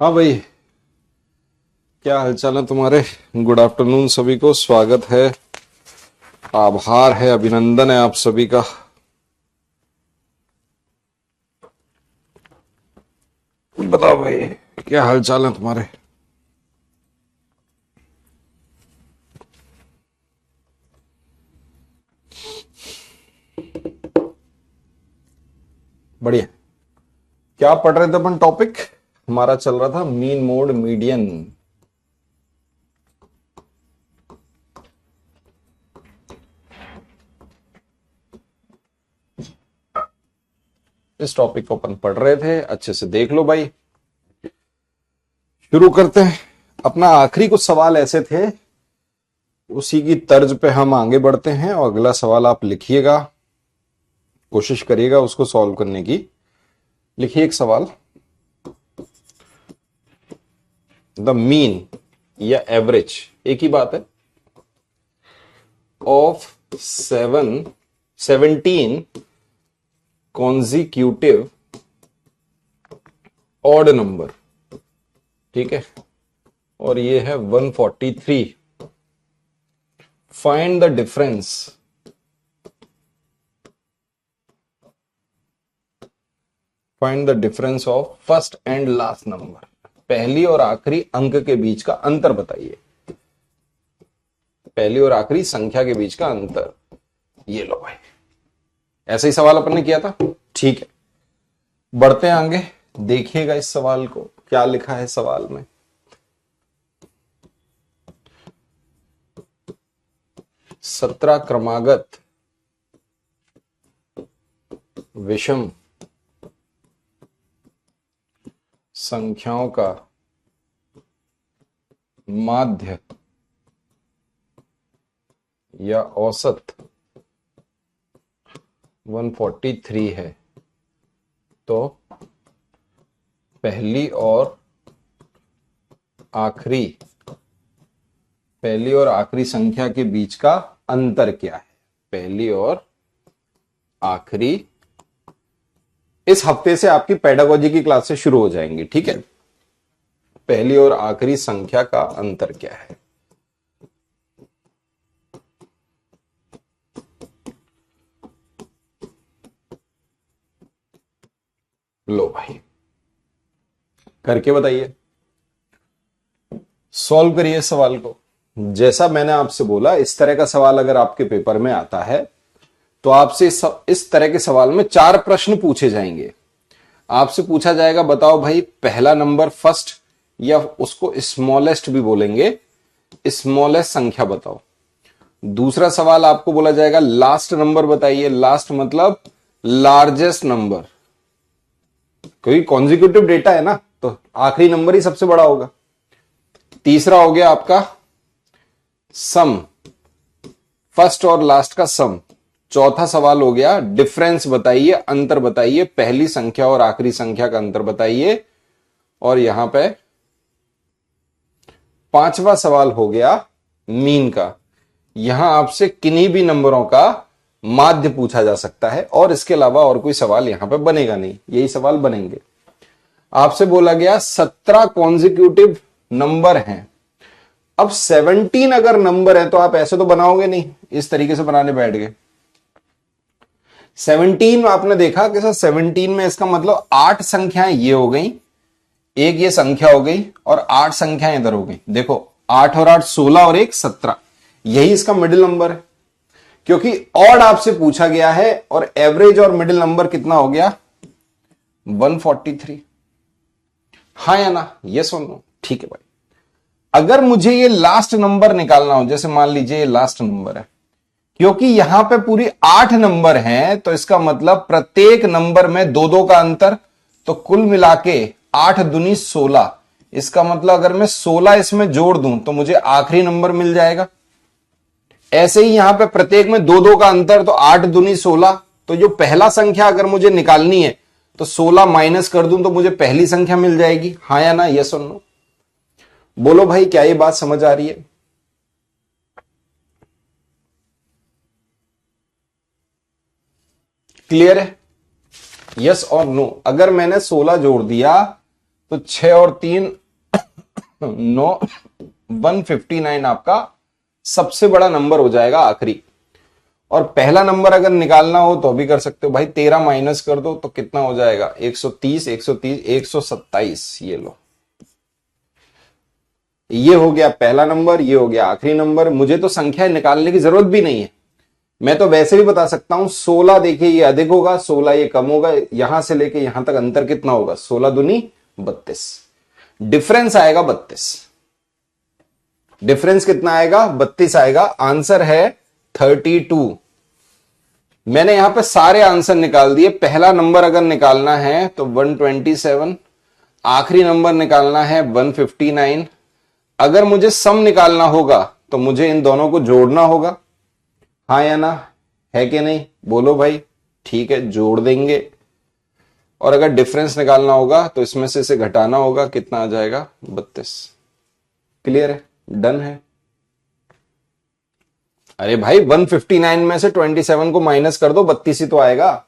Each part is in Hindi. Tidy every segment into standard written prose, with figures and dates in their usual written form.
हाँ भाई, क्या हालचाल है तुम्हारे। गुड आफ्टरनून सभी को, स्वागत है, आभार है, अभिनंदन है आप सभी का। बताओ भाई, क्या हालचाल है तुम्हारे। बढ़िया। क्या पढ़ रहे थे अपन। टॉपिक हमारा चल रहा था मीन मोड मीडियन। इस टॉपिक को अपन पढ़ रहे थे, अच्छे से देख लो भाई। शुरू करते हैं। अपना आखिरी कुछ सवाल ऐसे थे, उसी की तर्ज पे हम आगे बढ़ते हैं। और अगला सवाल आप लिखिएगा, कोशिश करिएगा उसको सॉल्व करने की। लिखिए एक सवाल। द मीन या एवरेज एक ही बात है ऑफ 17 कॉन्जिक्यूटिव ऑड नंबर, ठीक है, और ये है 143। Find the difference of first and last number. पहली और आखिरी अंक के बीच का अंतर बताइए, पहली और आखिरी संख्या के बीच का अंतर। ये लो भाई, ऐसा ही सवाल अपन ने किया था, ठीक है। बढ़ते हैं आगे, देखिएगा इस सवाल को क्या लिखा है सवाल में। सत्रह क्रमागत विषम संख्याओं का माध्य या औसत 143 है, तो पहली और आखिरी संख्या के बीच का अंतर क्या है। पहली और आखिरी, इस हफ्ते से आपकी पेडागोजी की क्लासेस शुरू हो जाएंगी, ठीक है। पहली और आखिरी संख्या का अंतर क्या है। लो भाई, करके बताइए, सॉल्व करिए इस सवाल को। जैसा मैंने आपसे बोला, इस तरह का सवाल अगर आपके पेपर में आता है तो आपसे इस तरह के सवाल में 4 प्रश्न पूछे जाएंगे। आपसे पूछा जाएगा, बताओ भाई पहला नंबर फर्स्ट, या उसको स्मॉलेस्ट भी बोलेंगे, स्मॉलेस्ट संख्या बताओ। दूसरा सवाल आपको बोला जाएगा लास्ट नंबर बताइए। लास्ट मतलब लार्जेस्ट नंबर, क्योंकि कॉन्जिक्यूटिव डेटा है ना, तो आखिरी नंबर ही सबसे बड़ा होगा। तीसरा हो गया आपका सम, फर्स्ट और लास्ट का सम। चौथा सवाल हो गया डिफरेंस बताइए, अंतर बताइए, पहली संख्या और आखिरी संख्या का अंतर बताइए। और यहां पे पांचवा सवाल हो गया मीन का। यहां आपसे किन्हीं भी नंबरों का माध्य पूछा जा सकता है, और इसके अलावा और कोई सवाल यहां पे बनेगा नहीं, यही सवाल बनेंगे। आपसे बोला गया 17 कॉन्जिक्यूटिव नंबर हैं। अब 17 अगर नंबर है तो आप ऐसे तो बनाओगे नहीं, इस तरीके से बनाने बैठ गए। 17 आपने देखा कि सर 17 में इसका मतलब 8 संख्याएं ये हो गई, एक ये संख्या हो गई, और 8 संख्याएं इधर हो गई। देखो 8 और 8 16 और 1 17, यही इसका मिडिल नंबर है। क्योंकि ऑड आपसे पूछा गया है, और एवरेज और मिडिल नंबर कितना हो गया 143। हाँ या ना, ये सुनो, ठीक है भाई। अगर मुझे ये लास्ट नंबर निकालना हो, जैसे मान लीजिए ये लास्ट नंबर है, क्योंकि यहां पे पूरी 8 नंबर हैं, तो इसका मतलब प्रत्येक नंबर में 2-2 का अंतर, तो कुल मिला के 8 दूनी 16। इसका मतलब अगर मैं 16 इसमें जोड़ दूं तो मुझे आखिरी नंबर मिल जाएगा। ऐसे ही यहां पे प्रत्येक में 2-2 का अंतर, तो 8 दूनी 16। तो जो पहला संख्या अगर मुझे निकालनी है तो 16 माइनस कर दूं तो मुझे पहली संख्या मिल जाएगी। हाँ या ना, ये सुन लो, बोलो भाई, क्या ये बात समझ आ रही है। क्लियर है, यस और नो। अगर मैंने 16 जोड़ दिया तो 6 और 3 9, 159 आपका सबसे बड़ा नंबर हो जाएगा आखिरी। और पहला नंबर अगर निकालना हो तो भी कर सकते हो भाई, 13 माइनस कर दो तो कितना हो जाएगा, 130, 127। ये लो, ये हो गया पहला नंबर, ये हो गया आखिरी नंबर। मुझे तो संख्या निकालने की जरूरत भी नहीं है, मैं तो वैसे भी बता सकता हूं। 16 देखिए ये अधिक होगा, 16 ये कम होगा, यहां से लेके यहां तक अंतर कितना होगा, 16 दूनी 32, डिफरेंस आएगा 32। डिफरेंस कितना आएगा, 32 आएगा। आंसर है 32। मैंने यहां पे सारे आंसर निकाल दिए। पहला नंबर अगर निकालना है तो 127, आखिरी नंबर निकालना है 159। अगर मुझे सम निकालना होगा तो मुझे इन दोनों को जोड़ना होगा, हाँ या ना, है कि नहीं, बोलो भाई। ठीक है, जोड़ देंगे। और अगर डिफरेंस निकालना होगा तो इसमें से इसे घटाना होगा, कितना आ जाएगा, 32। क्लियर है, डन है। अरे भाई 159 में से 27 को माइनस कर दो, 32 ही तो आएगा।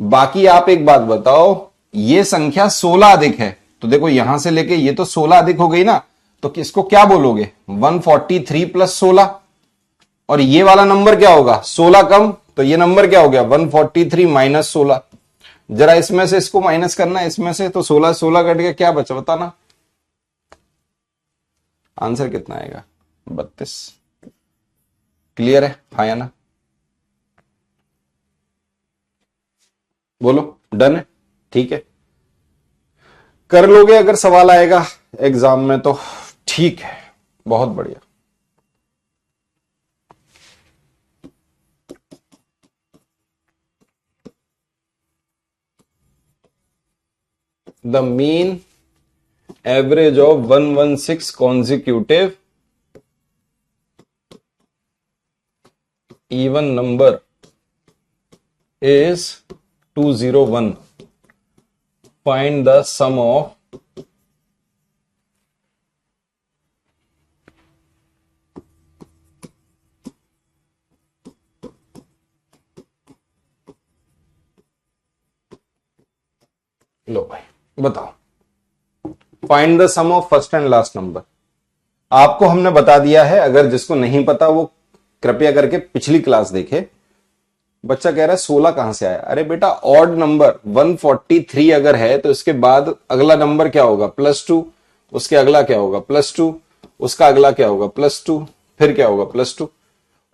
बाकी आप एक बात बताओ, ये संख्या 16 अधिक है, तो देखो यहां से लेके ये तो 16 अधिक हो गई ना, तो किसको क्या बोलोगे, 143 प्लस 16। और ये वाला नंबर क्या होगा, 16 कम, तो ये नंबर क्या हो गया, 143 माइनस 16। जरा इसमें से इसको माइनस करना है इसमें से, तो 16 16 कट गया, क्या बचा बताना। आंसर कितना आएगा, 32। क्लियर है, हाँ या ना, बोलो, डन है, ठीक है। कर लोगे अगर सवाल आएगा एग्जाम में तो ठीक है, बहुत बढ़िया। The mean average of 116 consecutive even number is 201. Find the sum of लो भाई बताओ, find the sum of first and last number. आपको हमने बता दिया है, अगर जिसको नहीं पता वो कृपया करके पिछली क्लास देखे। बच्चा कह रहा है 16 कहां से आया, अरे बेटा ऑड नंबर 143 अगर है तो इसके बाद अगला नंबर क्या होगा, +2, उसके अगला क्या होगा, +2, उसका अगला क्या होगा, +2, फिर क्या होगा, +2।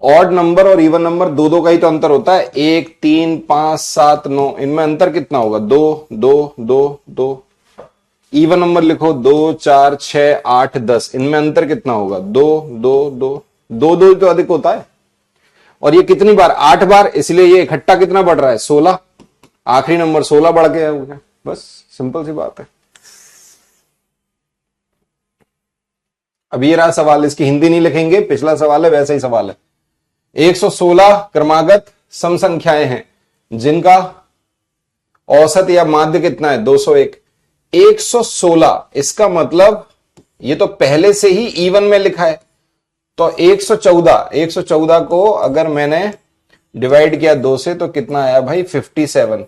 ऑड नंबर और इवन नंबर दो दो का ही तो अंतर होता है, 1 3 5 7 9, इनमें अंतर कितना होगा, 2 2 2 2। इवन नंबर लिखो 2 4 6 8 10, इनमें अंतर कितना होगा, 2 2 2 2 2 तो अधिक होता है। और ये कितनी बार, 8 बार, इसलिए ये इकट्ठा कितना बढ़ रहा है, 16। आखिरी नंबर 16 बढ़ गया हो गया, बस सिंपल सी बात है। अब ये रहा सवाल, इसकी हिंदी नहीं लिखेंगे, पिछला सवाल है वैसा ही सवाल है। 116 क्रमागत सम संख्याएं हैं जिनका औसत या माध्य कितना है, 201। 116, इसका मतलब ये तो पहले से ही इवन में लिखा है, तो 114 को अगर मैंने डिवाइड किया 2 से तो कितना आया भाई, 57।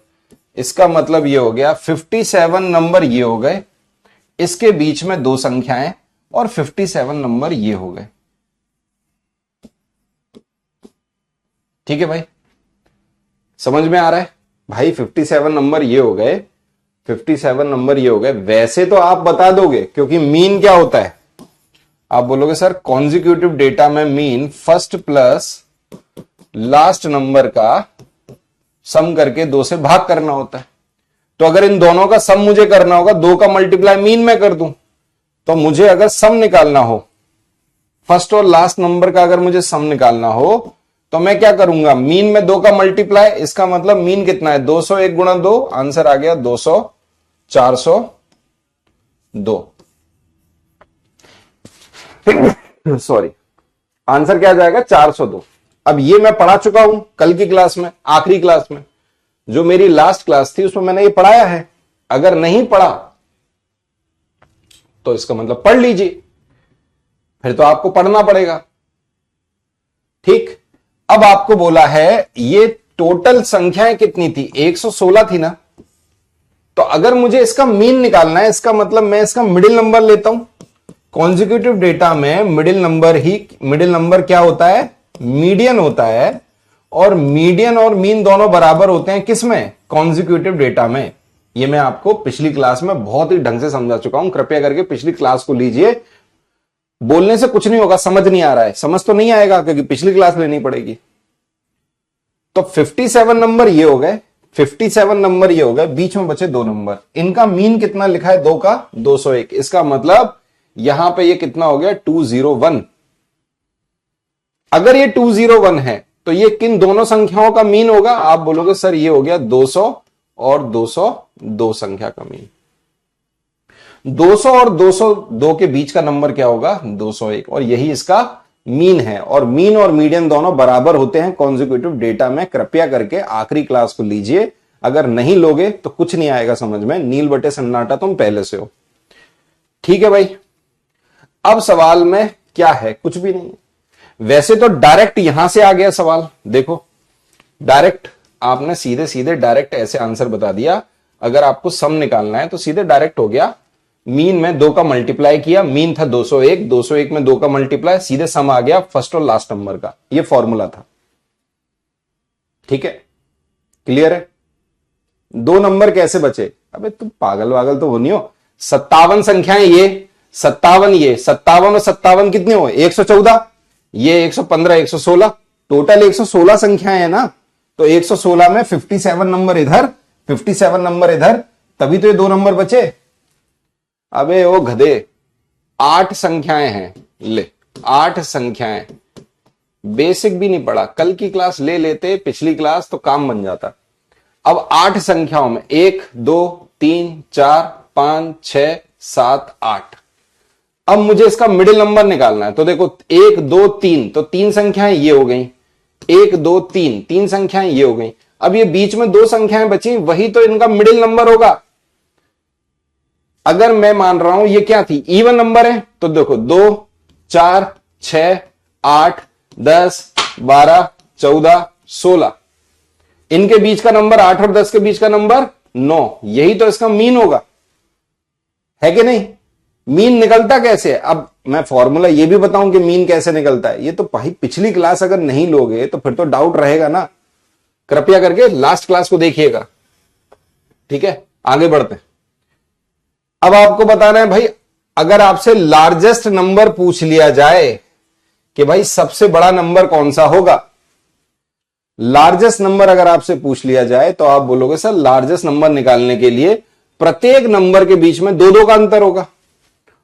इसका मतलब ये हो गया 57 नंबर ये हो गए, इसके बीच में दो संख्याएं और 57 नंबर ये हो गए। ठीक है भाई, समझ में आ रहा है भाई, 57 नंबर ये हो गए, 57 नंबर ये हो गए। वैसे तो आप बता दोगे क्योंकि मीन क्या होता है, आप बोलोगे सर कॉन्जिक्यूटिव डेटा में mean first plus last number का सम करके 2 से भाग करना होता है। तो अगर इन दोनों का सम मुझे करना होगा, 2 का मल्टीप्लाई मीन में कर दूं, तो मुझे अगर सम निकालना हो, फर्स्ट और लास्ट नंबर का अगर मुझे सम निकालना हो तो मैं क्या करूंगा, मीन में 2 का मल्टीप्लाई, इसका मतलब मीन कितना है, 201 गुणा 2, आंसर आ गया 200, 402। सॉरी, आंसर क्या आ जाएगा, 402। अब ये मैं पढ़ा चुका हूं कल की क्लास में, आखिरी क्लास में, जो मेरी लास्ट क्लास थी उसमें मैंने ये पढ़ाया है। अगर नहीं पढ़ा तो इसका मतलब पढ़ लीजिए, फिर तो आपको पढ़ना पड़ेगा। ठीक, अब आपको बोला है ये टोटल संख्याएं कितनी थी, 116 थी ना, तो अगर मुझे इसका मीन निकालना है, इसका मतलब मैं इसका मिडिल नंबर लेता हूं। कॉन्जिक्यूटिव डेटा में मिडिल नंबर क्या होता है? मीडियन होता है। और मीडियन और मीन दोनों बराबर होते हैं किसमें? कॉन्जिक्यूटिव डेटा में। ये मैं आपको पिछली क्लास में बहुत ही ढंग से समझा चुका हूं, कृपया करके पिछली क्लास को लीजिए। बोलने से कुछ नहीं होगा, समझ नहीं आ रहा है, समझ तो नहीं आएगा क्योंकि पिछली क्लास लेनी पड़ेगी। तो 57 नंबर ये हो गए, 57 नंबर ये हो गए, बीच में बचे 2 नंबर। इनका मीन कितना लिखा है? 2 का 201। इसका मतलब यहां पे ये कितना हो गया? 201। अगर ये 201 है तो ये किन दोनों संख्याओं का मीन होगा? आप बोलोगे सर ये हो गया 200 और 202 संख्या का मीन। 200 और 202 के बीच का नंबर क्या होगा? 201। और यही इसका मीन है। और मीन और मीडियन दोनों बराबर होते हैं कॉन्जिक्यूटिव डेटा में। कृपया करके आखिरी क्लास को लीजिए, अगर नहीं लोगे तो कुछ नहीं आएगा समझ में। नील बटे सन्नाटा तुम पहले से हो। ठीक है भाई। अब सवाल में क्या है? कुछ भी नहीं है। वैसे तो डायरेक्ट यहां से आ गया सवाल, देखो डायरेक्ट आपने सीधे सीधे डायरेक्ट ऐसे आंसर बता दिया। अगर आपको सम निकालना है तो सीधे डायरेक्ट हो गया। मीन में 2 का मल्टीप्लाई किया, मीन था 201, 201 में 2 का मल्टीप्लाई, सीधे सम आ गया फर्स्ट और लास्ट नंबर का। ये फॉर्मूला था। ठीक है, क्लियर है? 2 नंबर कैसे बचे? अबे तुम पागल वागल तो वो नहीं हो। 57 संख्याएं, ये 57, ये 57 और 57 कितने हुए? 114, ये 115, 116, टोटल 116 संख्याएं है ना। तो 116 में 57 नंबर इधर, 57 नंबर इधर, तभी तो ये 2 नंबर बचे। अबे ओ गधे, 8 संख्याएं हैं। ले 8 संख्याएं, बेसिक भी नहीं पढ़ा। कल की क्लास ले लेते, पिछली क्लास, तो काम बन जाता। अब 8 संख्याओं में 1 2 3 4 5 6 7 8। अब मुझे इसका मिडिल नंबर निकालना है। तो देखो 1 2 3, तो 3 संख्याएं ये हो गई। 1 2 3, 3 संख्याएं ये हो गई। अब ये बीच में 2 संख्याएं बची, वही तो इनका मिडिल नंबर होगा। अगर मैं मान रहा हूं ये क्या थी? इवन नंबर है, तो देखो 2 4 6 8 10 12 14 16, इनके बीच का नंबर 8 और 10 के बीच का नंबर 9। यही तो इसका मीन होगा, है कि नहीं? मीन निकलता कैसे है? अब मैं फॉर्मूला ये भी बताऊं कि मीन कैसे निकलता है। ये तो भाई पिछली क्लास अगर नहीं लोगे तो फिर तो डाउट रहेगा ना। कृपया करके लास्ट क्लास को देखिएगा। ठीक है, आगे बढ़ते हैं। अब आपको बताना है भाई, अगर आपसे लार्जेस्ट नंबर पूछ लिया जाए कि भाई सबसे बड़ा नंबर कौन सा होगा, लार्जेस्ट नंबर अगर आपसे पूछ लिया जाए तो आप बोलोगे सर लार्जेस्ट नंबर निकालने के लिए प्रत्येक नंबर के बीच में 2-2 का अंतर होगा।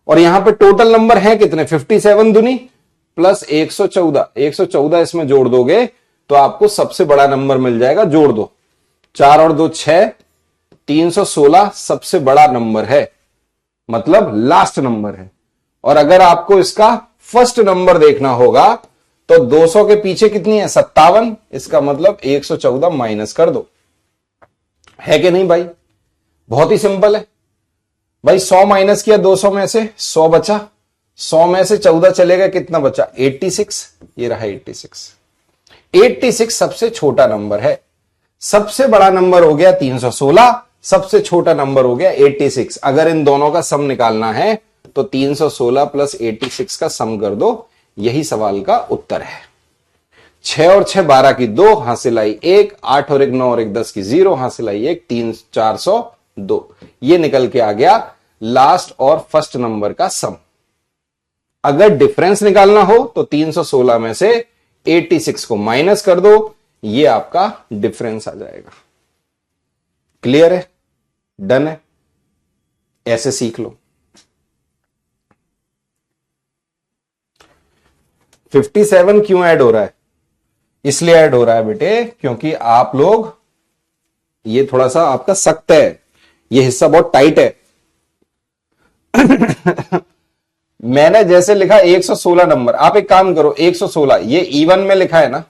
और यहां पे टोटल नंबर है कितने? 57 दूनी प्लस 114, 114 इसमें जोड़ दोगे तो आपको सबसे बड़ा नंबर मिल जाएगा। जोड़ दो, 4 और 2 6, 316 सबसे बड़ा नंबर है, मतलब लास्ट नंबर है। और अगर आपको इसका फर्स्ट नंबर देखना होगा तो 200 के पीछे कितनी है? 57। इसका मतलब 114 माइनस कर दो। है कि नहीं भाई? बहुत ही सिंपल है भाई। 100 माइनस किया 200 में से, 100 बचा। 100 में से 14 चलेगा, कितना बचा? 86। ये रहा 86। 86 सबसे छोटा नंबर है। सबसे बड़ा नंबर हो गया 316, सबसे छोटा नंबर हो गया 86। अगर इन दोनों का सम निकालना है तो 316 प्लस 86 का सम कर दो। यही सवाल का उत्तर है। 6 और 6 12 की 2, हासिल आई 1। 8 और 1 9 और 1 10 की 0, हासिल आई 1। 3 402। ये निकल के आ गया लास्ट और फर्स्ट नंबर का सम। अगर डिफरेंस निकालना हो तो 316 में से 86 को माइनस कर दो, ये आपका डिफरेंस आ जाएगा। क्लियर है? डन है? ऐसे सीख लो। 57 क्यों ऐड हो रहा है? इसलिए ऐड हो रहा है बेटे क्योंकि आप लोग, ये थोड़ा सा आपका सख्त है, ये हिस्सा बहुत टाइट है। मैंने जैसे लिखा 116 नंबर, आप एक काम करो 116, ये इवन में लिखा है ना,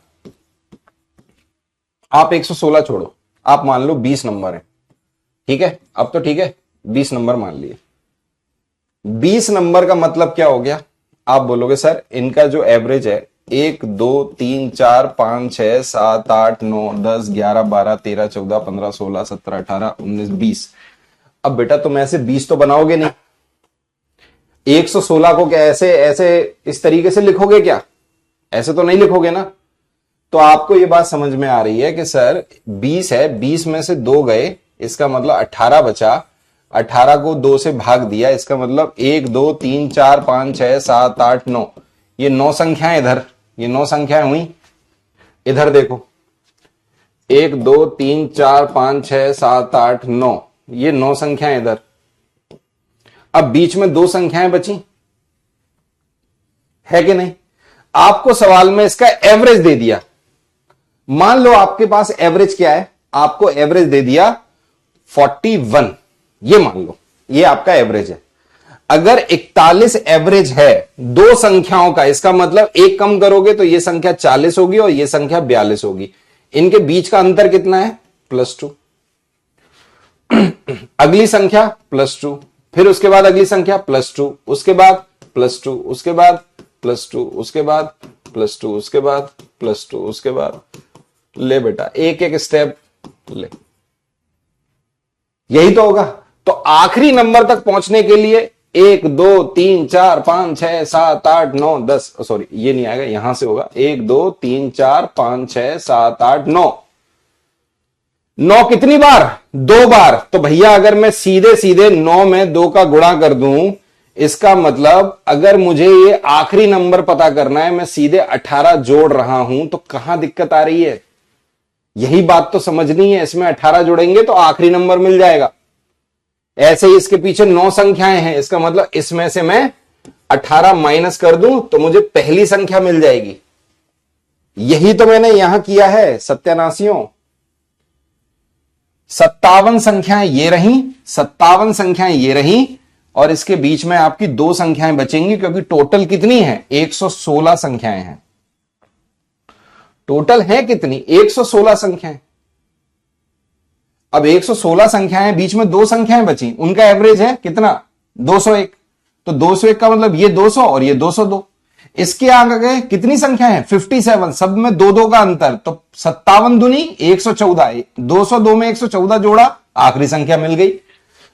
आप 116 छोड़ो, आप मान लो 20 नंबर है। ठीक है, अब तो ठीक है, 20 नंबर मान लिए। 20 नंबर का मतलब क्या हो गया? आप बोलोगे सर इनका जो एवरेज है 1 2 3 4 5 6 7 8 9 10 11 12 13 14 15 16 17 18 19 20, अब बेटा तुम ऐसे 20 तो बनाओगे नहीं, 116 को क्या ऐसे ऐसे इस तरीके से लिखोगे क्या? ऐसे तो नहीं लिखोगे ना। तो आपको यह बात समझ में आ रही है कि सर 20 है, 20 में से 2 गए, इसका मतलब 18 बचा, 18 को 2 से भाग दिया, इसका मतलब 1 2 3 4 5 6 7 8 9, ये 9 संख्याएं इधर, ये 9 संख्याएं हुई। इधर देखो 1 2 3 4 5 6 7 8 9, ये 9 संख्याएं इधर। अब बीच में 2 संख्याएं बची है कि नहीं? आपको सवाल में इसका एवरेज दे दिया। मान लो आपके पास एवरेज क्या है, आपको एवरेज दे दिया 41, ये मान लो ये आपका एवरेज है। अगर 41 एवरेज है 2 संख्याओं का, इसका मतलब एक कम करोगे तो ये संख्या 40 होगी और ये संख्या 42 होगी। इनके बीच का अंतर कितना है? +2। अगली संख्या +2, फिर उसके बाद अगली संख्या +2, उसके बाद +2, उसके बाद +2, उसके बाद +2, उसके बाद +2, उसके बाद। ले बेटा एक एक स्टेप ले, यही तो होगा। तो आखिरी नंबर तक पहुंचने के लिए 1 2 3 4 5 6 7 8 9 10, सॉरी ये नहीं आएगा, यहां से होगा 1 2 3 4 5 6 7 8 9। 9 कितनी बार? 2 बार। तो भैया अगर मैं सीधे सीधे 9 में 2 का गुणा कर दूं, इसका मतलब अगर मुझे ये आखिरी नंबर पता करना है, मैं सीधे 18 जोड़ रहा हूं, तो कहां दिक्कत आ रही है? यही बात तो समझनी है। इसमें 18 जोड़ेंगे तो आखिरी नंबर मिल जाएगा। ऐसे ही इसके पीछे 9 संख्याएं हैं, इसका मतलब इसमें से मैं 18 माइनस कर दूं तो मुझे पहली संख्या मिल जाएगी। यही तो मैंने यहां किया है सत्यानाशियों। 57 संख्याएं ये रही, 57 संख्याएं ये रही, और इसके बीच में आपकी 2 संख्याएं बचेंगी, क्योंकि टोटल कितनी है? 116 संख्याएं हैं। टोटल है कितनी? 116 संख्याएं। अब 116 संख्याएं, बीच में 2 संख्याएं बची, उनका एवरेज है कितना? 201। तो 201 का मतलब ये 200 और ये 202। इसके आगे कितनी संख्याएं हैं? 57, सब में 2 का अंतर, तो 57 दूनी 114। 202 में 114 जोड़ा, आखिरी संख्या मिल गई।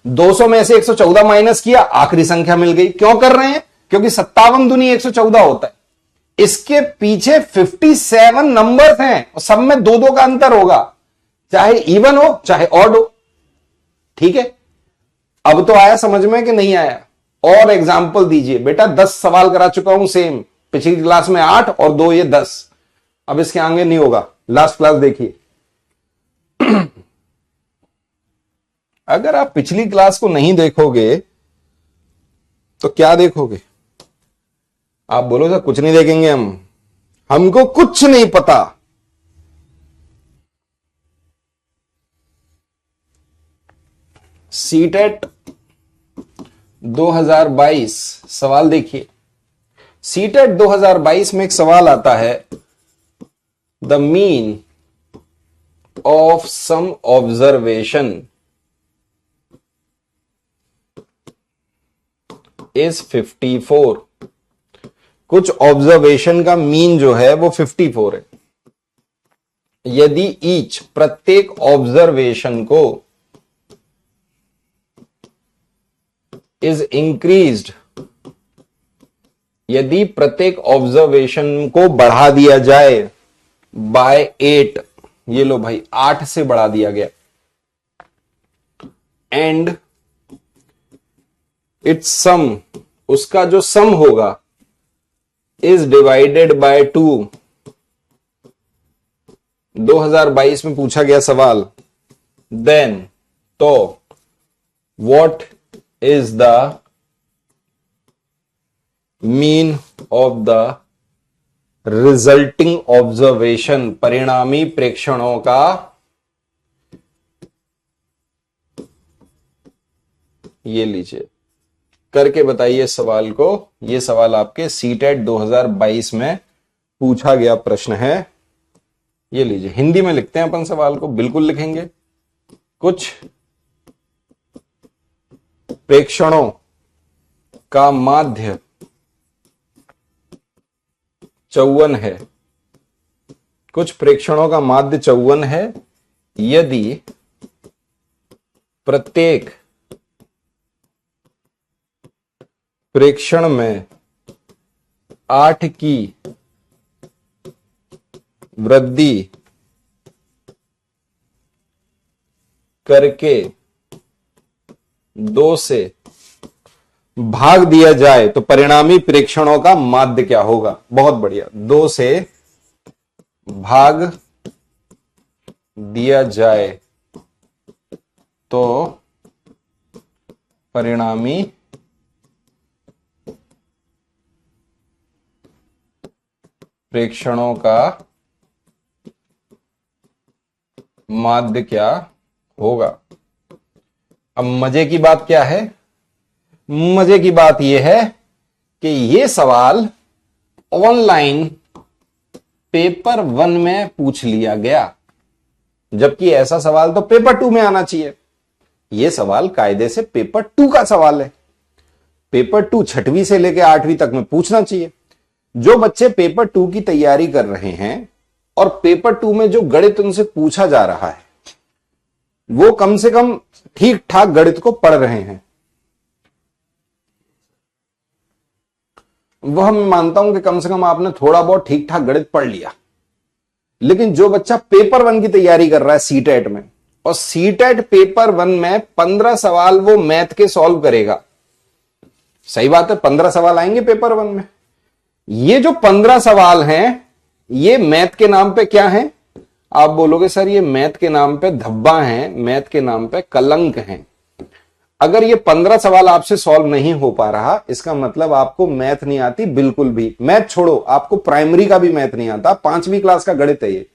200 में से 114 माइनस किया, आखिरी संख्या मिल गई। क्यों कर रहे हैं? क्योंकि 57 दूनी 114 होता है। इसके पीछे 57 नंबर्स हैं और सब में 2 का अंतर होगा, चाहे इवन हो चाहे ऑड हो। ठीक है, अब तो आया समझ में कि नहीं आया? और एग्जाम्पल दीजिए बेटा। 10 सवाल करा चुका हूं सेम, पिछली क्लास में 8 और 2 ये 10। अब इसके आगे नहीं होगा, लास्ट क्लास देखिए। अगर आप पिछली क्लास को नहीं देखोगे तो क्या देखोगे? आप बोलो सर कुछ नहीं देखेंगे हमको कुछ नहीं पता। सीटेट 2022 सवाल देखिए। सीटेट 2022 में एक सवाल आता है, the mean of some observation is 54। कुछ ऑब्जर्वेशन का मीन जो है वो 54 है। यदि ईच प्रत्येक ऑब्जर्वेशन को इज इंक्रीज्ड, यदि प्रत्येक ऑब्जर्वेशन को बढ़ा दिया जाए बाय 8, ये लो भाई 8 से बढ़ा दिया गया, एंड इट्स सम, उसका जो सम होगा, इज डिवाइडेड बाय 2। 2022 में पूछा गया सवाल, देन तो what is the mean of the resulting observation, परिणामी प्रेक्षणों का ये लीजिए करके बताइए सवाल को। ये सवाल आपके सीटेट 2022 में पूछा गया प्रश्न है। ये लीजिए, हिंदी में लिखते हैं अपन सवाल को, बिल्कुल लिखेंगे। कुछ प्रेक्षणों का माध्य 54 है, कुछ प्रेक्षणों का माध्य 54 है, यदि प्रत्येक प्रेक्षण में 8 की वृद्धि करके 2 से भाग दिया जाए तो परिणामी प्रेक्षणों का माध्य क्या होगा? बहुत बढ़िया। 2 से भाग दिया जाए तो परिणामी प्रेक्षणों का माध्य क्या होगा? अब मजे की बात क्या है? मजे की बात यह है कि यह सवाल ऑनलाइन पेपर 1 में पूछ लिया गया, जबकि ऐसा सवाल तो पेपर 2 में आना चाहिए। यह सवाल कायदे से पेपर 2 का सवाल है। पेपर 2 6वीं से लेकर 8वीं तक में पूछना चाहिए। जो बच्चे पेपर 2 की तैयारी कर रहे हैं और पेपर 2 में जो गणित उनसे पूछा जा रहा है वो कम से कम ठीक ठाक गणित को पढ़ रहे हैं, वह मैं मानता हूं कि कम से कम आपने थोड़ा बहुत ठीक ठाक गणित पढ़ लिया। लेकिन जो बच्चा पेपर 1 की तैयारी कर रहा है सीटेट में, और सीटेट पेपर 1 में 15 सवाल वो मैथ के सॉल्व करेगा। सही बात है, 15 सवाल आएंगे पेपर 1 में। ये जो 15 सवाल हैं ये मैथ के नाम पे क्या हैं? आप बोलोगे सर ये मैथ के नाम पे धब्बा हैं, मैथ के नाम पे कलंक हैं। अगर ये 15 सवाल आपसे सॉल्व नहीं हो पा रहा, इसका मतलब आपको मैथ नहीं आती बिल्कुल भी। मैथ छोड़ो, आपको प्राइमरी का भी मैथ नहीं आता। 5वीं क्लास का गणित है ये।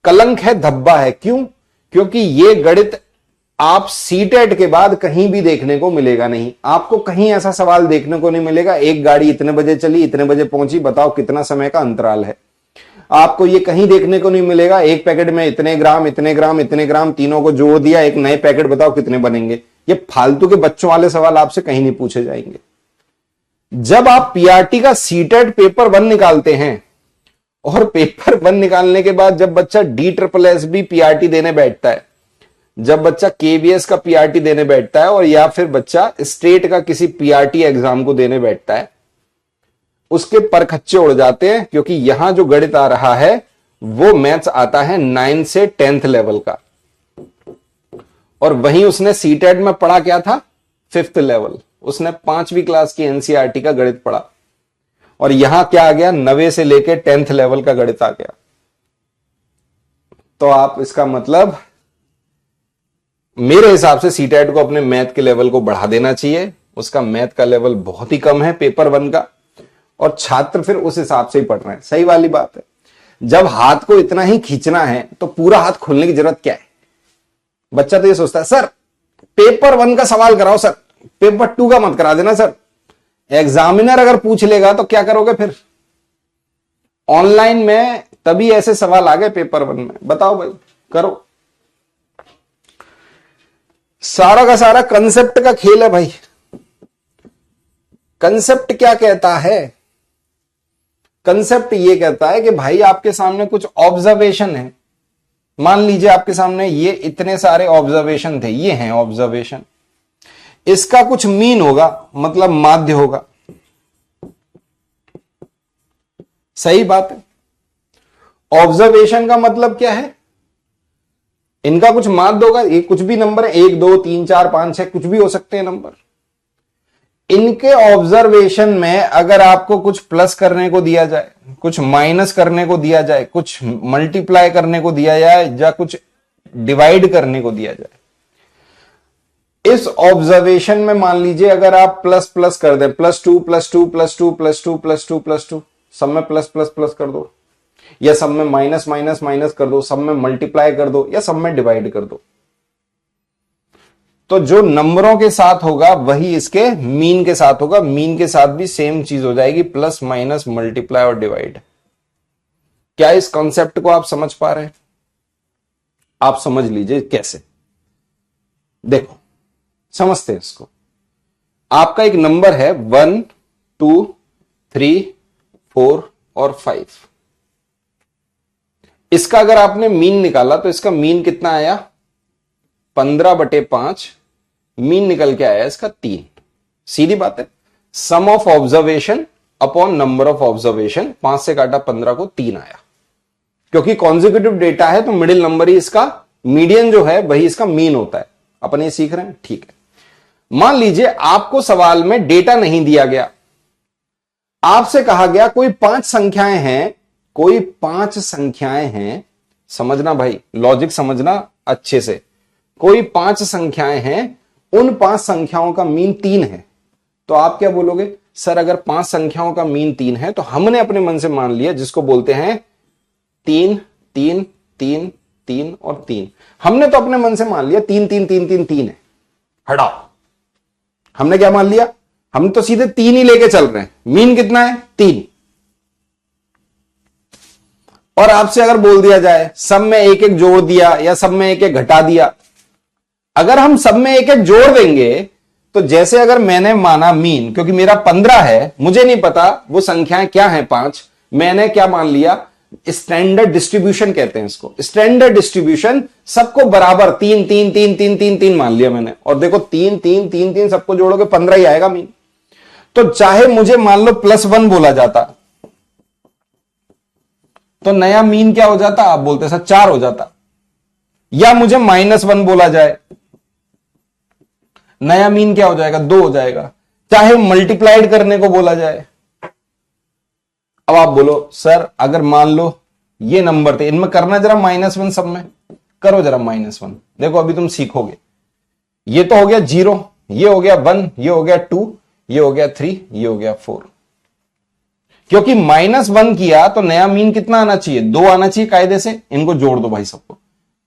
कलंक है, धब्बा है। क्यों? क्योंकि ये गणित आप सीटेट के बाद कहीं भी देखने को मिलेगा नहीं। आपको कहीं ऐसा सवाल देखने को नहीं मिलेगा, एक गाड़ी इतने बजे चली, इतने बजे पहुंची, बताओ कितना समय का अंतराल है। आपको ये कहीं देखने को नहीं मिलेगा, एक पैकेट में इतने ग्राम इतने ग्राम इतने ग्राम, तीनों को जोड़ दिया, एक नए पैकेट, बताओ कितने बनेंगे। ये फालतू के बच्चों वाले सवाल आपसे कहीं नहीं पूछे जाएंगे। जब आप पीआरटी का सीटेट पेपर 1 निकालते हैं और पेपर 1 निकालने के बाद जब बच्चा DSSS पीआरटी देने बैठता है, जब बच्चा केवीएस का पीआरटी देने बैठता है, और या फिर बच्चा स्टेट का किसी पीआरटी एग्जाम को देने बैठता है, उसके परखच्चे उड़ जाते हैं। क्योंकि यहां जो गणित आ रहा है वो मैथ्स आता है 9 से 10th लेवल का, और वहीं उसने सीटेट में पढ़ा क्या था? 5th level. उसने 5वीं क्लास की एनसीईआरटी का गणित पढ़ा, और यहां क्या आ गया? 9 से लेकर 10th लेवल का गणित आ गया। तो आप इसका मतलब मेरे हिसाब से सीटेट को अपने मैथ के लेवल को बढ़ा देना चाहिए। उसका मैथ का लेवल बहुत ही कम है पेपर 1 का, और छात्र फिर उस हिसाब से ही पढ़ रहे हैं। सही वाली बात है। जब हाथ को इतना ही खींचना है तो पूरा हाथ खोलने की जरूरत क्या है? बच्चा तो ये सोचता है सर पेपर 1 का सवाल कराओ सर, पेपर 2 का मत करा देना सर। एग्जामिनर अगर पूछ लेगा तो क्या करोगे फिर? ऑनलाइन में तभी ऐसे सवाल आ गए पेपर 1 में। बताओ भाई, करो। सारा का सारा कंसेप्ट का खेल है भाई। कंसेप्ट क्या कहता है? कंसेप्ट ये कहता है कि भाई आपके सामने कुछ ऑब्जर्वेशन है। मान लीजिए आपके सामने ये इतने सारे ऑब्जर्वेशन थे, ये हैं ऑब्जर्वेशन। इसका कुछ मीन होगा, मतलब माध्य होगा। सही बात है। ऑब्जर्वेशन का मतलब क्या है? इनका कुछ माध्य होगा। ये कुछ भी नंबर है, 1 2 3 4 5 6 कुछ भी हो सकते हैं नंबर। इनके ऑब्जर्वेशन में अगर आपको कुछ प्लस करने को दिया जाए, कुछ माइनस करने को दिया जाए, कुछ मल्टीप्लाई करने को दिया जाए, या कुछ डिवाइड करने को दिया जाए, इस ऑब्जर्वेशन में मान लीजिए अगर आप प्लस प्लस कर दें, +2 +2 +2 +2 +2 +2, सब में प्लस प्लस प्लस कर दो, या सब में माइनस माइनस माइनस कर दो, सब में मल्टीप्लाई कर दो, या सब में डिवाइड कर दो, तो जो नंबरों के साथ होगा वही इसके मीन के साथ होगा। मीन के साथ भी सेम चीज हो जाएगी, प्लस माइनस मल्टीप्लाई और डिवाइड। क्या इस कॉन्सेप्ट को आप समझ पा रहे हैं? आप समझ लीजिए कैसे। देखो, समझते हैं इसको। आपका एक नंबर है 1 2 3 4 और 5। इसका अगर आपने मीन निकाला तो इसका मीन कितना आया? 15/5। मीन निकल के आया इसका 3। सीधी बात है। Sum of observation upon number of observation, 5 से काटा 15 को 3 आया। क्योंकि कॉन्जिक्यूटिव डेटा है तो मिडिल नंबर ही इसका मीडियन जो है वही इसका मीन होता है। अपन ये सीख रहे हैं, ठीक है। मान लीजिए आपको सवाल में डेटा नहीं दिया गया, आपसे कहा गया कोई 5 संख्याएं हैं, कोई 5 संख्याएं हैं, समझना भाई, लॉजिक समझना अच्छे से। कोई 5 संख्याएं हैं, उन 5 संख्याओं का मीन 3 है। तो आप क्या बोलोगे, सर अगर 5 संख्याओं का मीन 3 है तो हमने अपने मन से मान लिया, जिसको बोलते हैं 3 3 3 3 और 3। हमने तो अपने मन से मान लिया 3 3 3 3 3 है, हटाओ। हमने क्या मान लिया, हम तो सीधे 3 ही लेके चल रहे हैं। मीन कितना है, 3। और आपसे अगर बोल दिया जाए सब में एक एक जोड़ दिया या सब में एक एक घटा दिया, अगर हम सब में एक एक जोड़ देंगे तो जैसे अगर मैंने माना मीन, क्योंकि मेरा 15 है, मुझे नहीं पता वो संख्याएं क्या है 5, मैंने क्या मान लिया, स्टैंडर्ड डिस्ट्रीब्यूशन कहते हैं इसको। स्टैंडर्ड डिस्ट्रीब्यूशन सबको बराबर 3 3 3 3 3 3 मान लिया मैंने, और देखो 3 3 3 3 सबको जोड़ोगे 15 ही आएगा मीन। तो चाहे मुझे मान लो +1 बोला जाता तो नया मीन क्या हो जाता, आप बोलते सर 4 हो जाता। या मुझे -1 बोला जाए, नया मीन क्या हो जाएगा, 2 हो जाएगा। चाहे मल्टीप्लाइड करने को बोला जाए, अब आप बोलो सर अगर मान लो ये नंबर थे, इनमें करना जरा -1, सब में करो जरा -1। देखो अभी तुम सीखोगे। ये तो हो गया 0, ये हो गया 1, ये हो गया 2, ये हो गया 3, ये हो गया 4। क्योंकि -1 किया तो नया मीन कितना आना चाहिए, 2 आना चाहिए कायदे से। इनको जोड़ दो भाई सबको,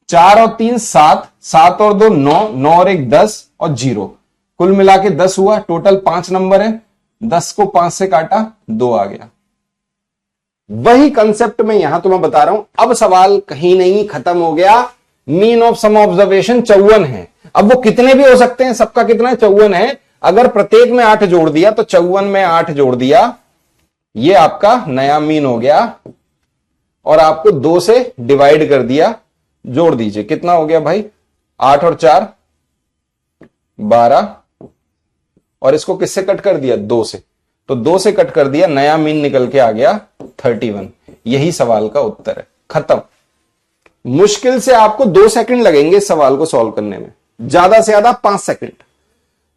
4 और 3 7, 7 और 2 9, 9 और 1 10 और 0, कुल मिला के 10 हुआ। टोटल 5 नंबर है, 10 को 5 से काटा 2 आ गया। वही कंसेप्ट में यहां तुम्हें बता रहा हूं। अब सवाल कहीं नहीं खत्म हो गया। मीन ऑफ सम ऑब्जर्वेशन 54 है। अब वो कितने भी हो सकते हैं, सबका कितना है, 54 है। अगर प्रत्येक में 8 जोड़ दिया तो 54 में 8 जोड़ दिया, ये आपका नया मीन हो गया। और आपको 2 से डिवाइड कर दिया, जोड़ दीजिए कितना हो गया भाई, 8 और 4 12, और इसको किससे कट कर दिया, 2 से। तो 2 से कट कर दिया, नया मीन निकल के आ गया 31। यही सवाल का उत्तर है, खत्म। मुश्किल से आपको 2 सेकंड लगेंगे इस सवाल को सॉल्व करने में, ज्यादा से ज्यादा 5 सेकंड।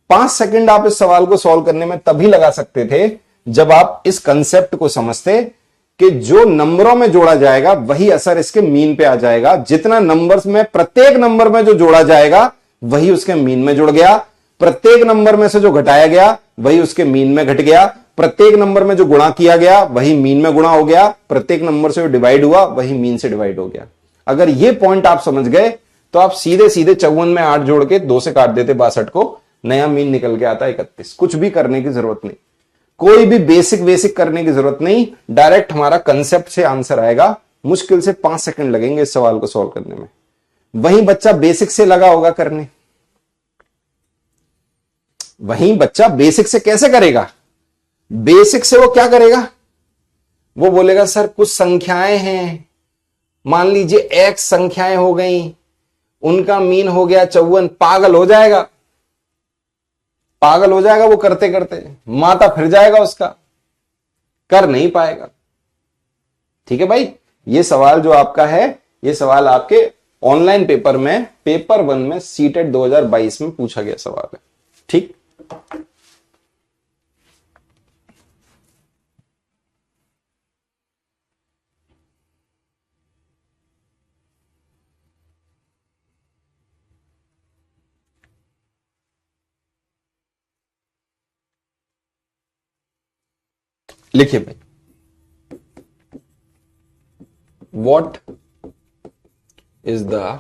5 सेकंड आप इस सवाल को सॉल्व करने में तभी लगा सकते थे जब आप इस कंसेप्ट को समझते कि जो नंबरों में जोड़ा जाएगा वही असर इसके मीन पे आ जाएगा। जितना नंबर्स में, प्रत्येक नंबर में जो जोड़ा जाएगा वही उसके मीन में जुड़ गया। प्रत्येक नंबर में से जो घटाया गया वही उसके मीन में घट गया। प्रत्येक नंबर में जो गुणा किया गया वही मीन में गुणा हो गया। प्रत्येक नंबर से जो डिवाइड हुआ वही मीन से डिवाइड हो गया। अगर ये पॉइंट आप समझ गए तो आप सीधे सीधे 54 में 8 जोड़ के 2 से काट देते 62 को, नया मीन निकल के आता 31। कुछ भी करने की जरूरत नहीं, कोई भी बेसिक करने की जरूरत नहीं, डायरेक्ट हमारा कंसेप्ट से आंसर आएगा। मुश्किल से 5 सेकंड लगेंगे इस सवाल को सॉल्व करने में। वहीं बच्चा बेसिक से लगा होगा करने, वहीं बच्चा बेसिक से कैसे करेगा, बेसिक से वो क्या करेगा, वो बोलेगा सर कुछ संख्याएं हैं, मान लीजिए x संख्याएं हो गई, उनका मीन हो गया 54। पागल हो जाएगा, पागल हो जाएगा वो करते करते, माथा फिर जाएगा उसका, कर नहीं पाएगा। ठीक है भाई, ये सवाल जो आपका है, ये सवाल आपके ऑनलाइन पेपर में, पेपर 1 में सीटेट 2022 में पूछा गया सवाल है। ठीक, लिखिए भाई, what is the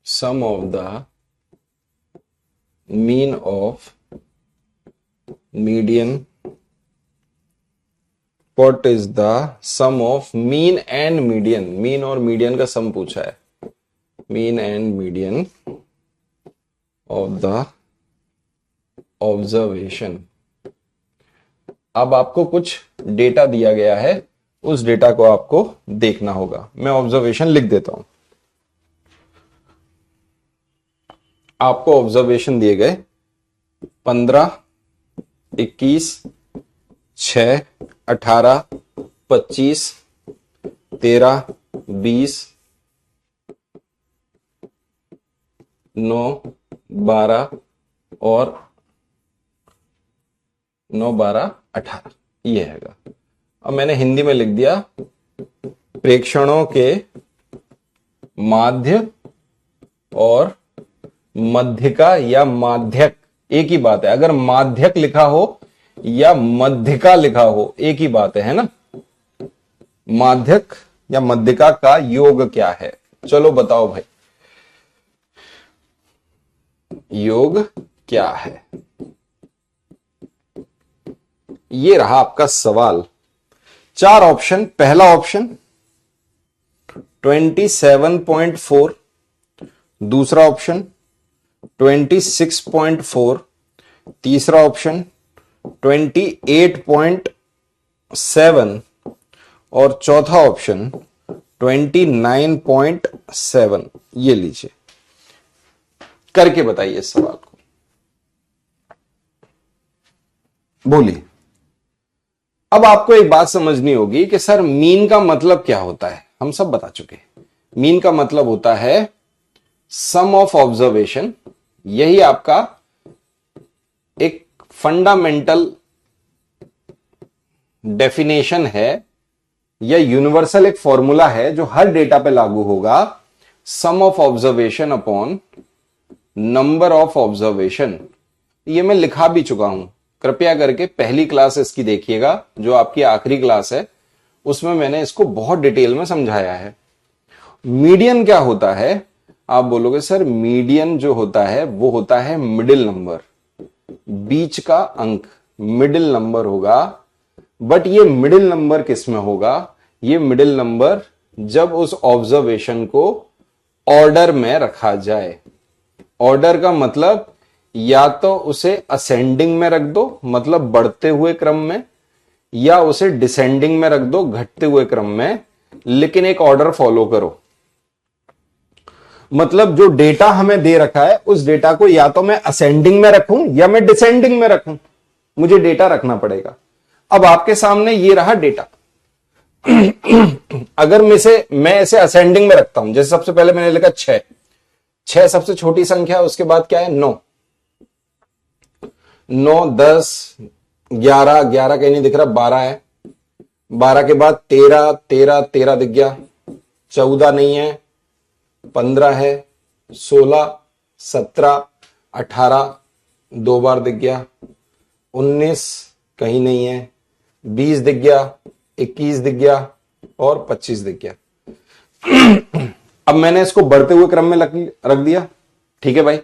sum of the mean of median, what is the sum of mean and median, mean और मीडियन का सम पूछा है, mean and median of the observation. अब आपको कुछ डेटा दिया गया है, उस डेटा को आपको देखना होगा। मैं ऑब्जर्वेशन लिख देता हूं। आपको ऑब्जर्वेशन दिए गए 15, 21, 6, 18, 25, 13, 20, 9, 12 और 9, 12, 18 ये हैगा। अब मैंने हिंदी में लिख दिया प्रेक्षणों के माध्य और मध्यका या माध्यक एक ही बात है। अगर माध्यक लिखा हो या मध्यका लिखा हो एक ही बात है ना। माध्यक या मध्यका का योग क्या है? चलो बताओ भाई, योग क्या है? ये रहा आपका सवाल। 4 ऑप्शन। पहला ऑप्शन 27.4, दूसरा ऑप्शन 26.4, तीसरा ऑप्शन 28.7 और चौथा ऑप्शन 29.7। ये लीजिए, करके बताइए इस सवाल को, बोलिए। अब आपको एक बात समझनी होगी कि सर मीन का मतलब क्या होता है। हम सब बता चुके हैं। मीन का मतलब होता है सम ऑफ ऑब्जर्वेशन। यही आपका एक फंडामेंटल डेफिनेशन है या यूनिवर्सल एक फॉर्मूला है जो हर डेटा पे लागू होगा। Sum of observation upon number of observation. ये मैं लिखा भी चुका हूं, कृपया करके पहली क्लास इसकी देखिएगा, जो आपकी आखिरी क्लास है, उसमें मैंने इसको बहुत डिटेल में समझाया है। मीडियन क्या होता है? आप बोलोगे सर मीडियन जो होता है वो होता है मिडिल नंबर, बीच का अंक मिडिल नंबर होगा। बट ये मिडिल नंबर किस में होगा? ये मिडिल नंबर जब उस ऑब्जर्वेशन को ऑर्डर में रखा जाए। ऑर्डर का मतलब या तो उसे असेंडिंग में रख दो, मतलब बढ़ते हुए क्रम में, या उसे डिसेंडिंग में रख दो, घटते हुए क्रम में, लेकिन एक ऑर्डर फॉलो करो। मतलब जो डेटा हमें दे रखा है उस डेटा को या तो मैं असेंडिंग में रखूं या मैं डिसेंडिंग में रखूं, मुझे डेटा रखना पड़ेगा। अब आपके सामने ये रहा डेटा। अगर मैं इसे असेंडिंग में रखता हूं, जैसे सबसे पहले मैंने लिखा 6, 6 सबसे छोटी संख्या है, उसके बाद क्या है 9, 9, 10, 11, 11 कहीं नहीं दिख रहा, 12 है, 12 के बाद 13, 13, 13 दिख गया, 14 नहीं है, 15 है, 16, 17, 18 दो बार दिख गया, 19 कहीं नहीं है, 20 दिख गया, 21 दिख गया और 25 दिख गया। अब मैंने इसको बढ़ते हुए क्रम में रख दिया। ठीक है भाई,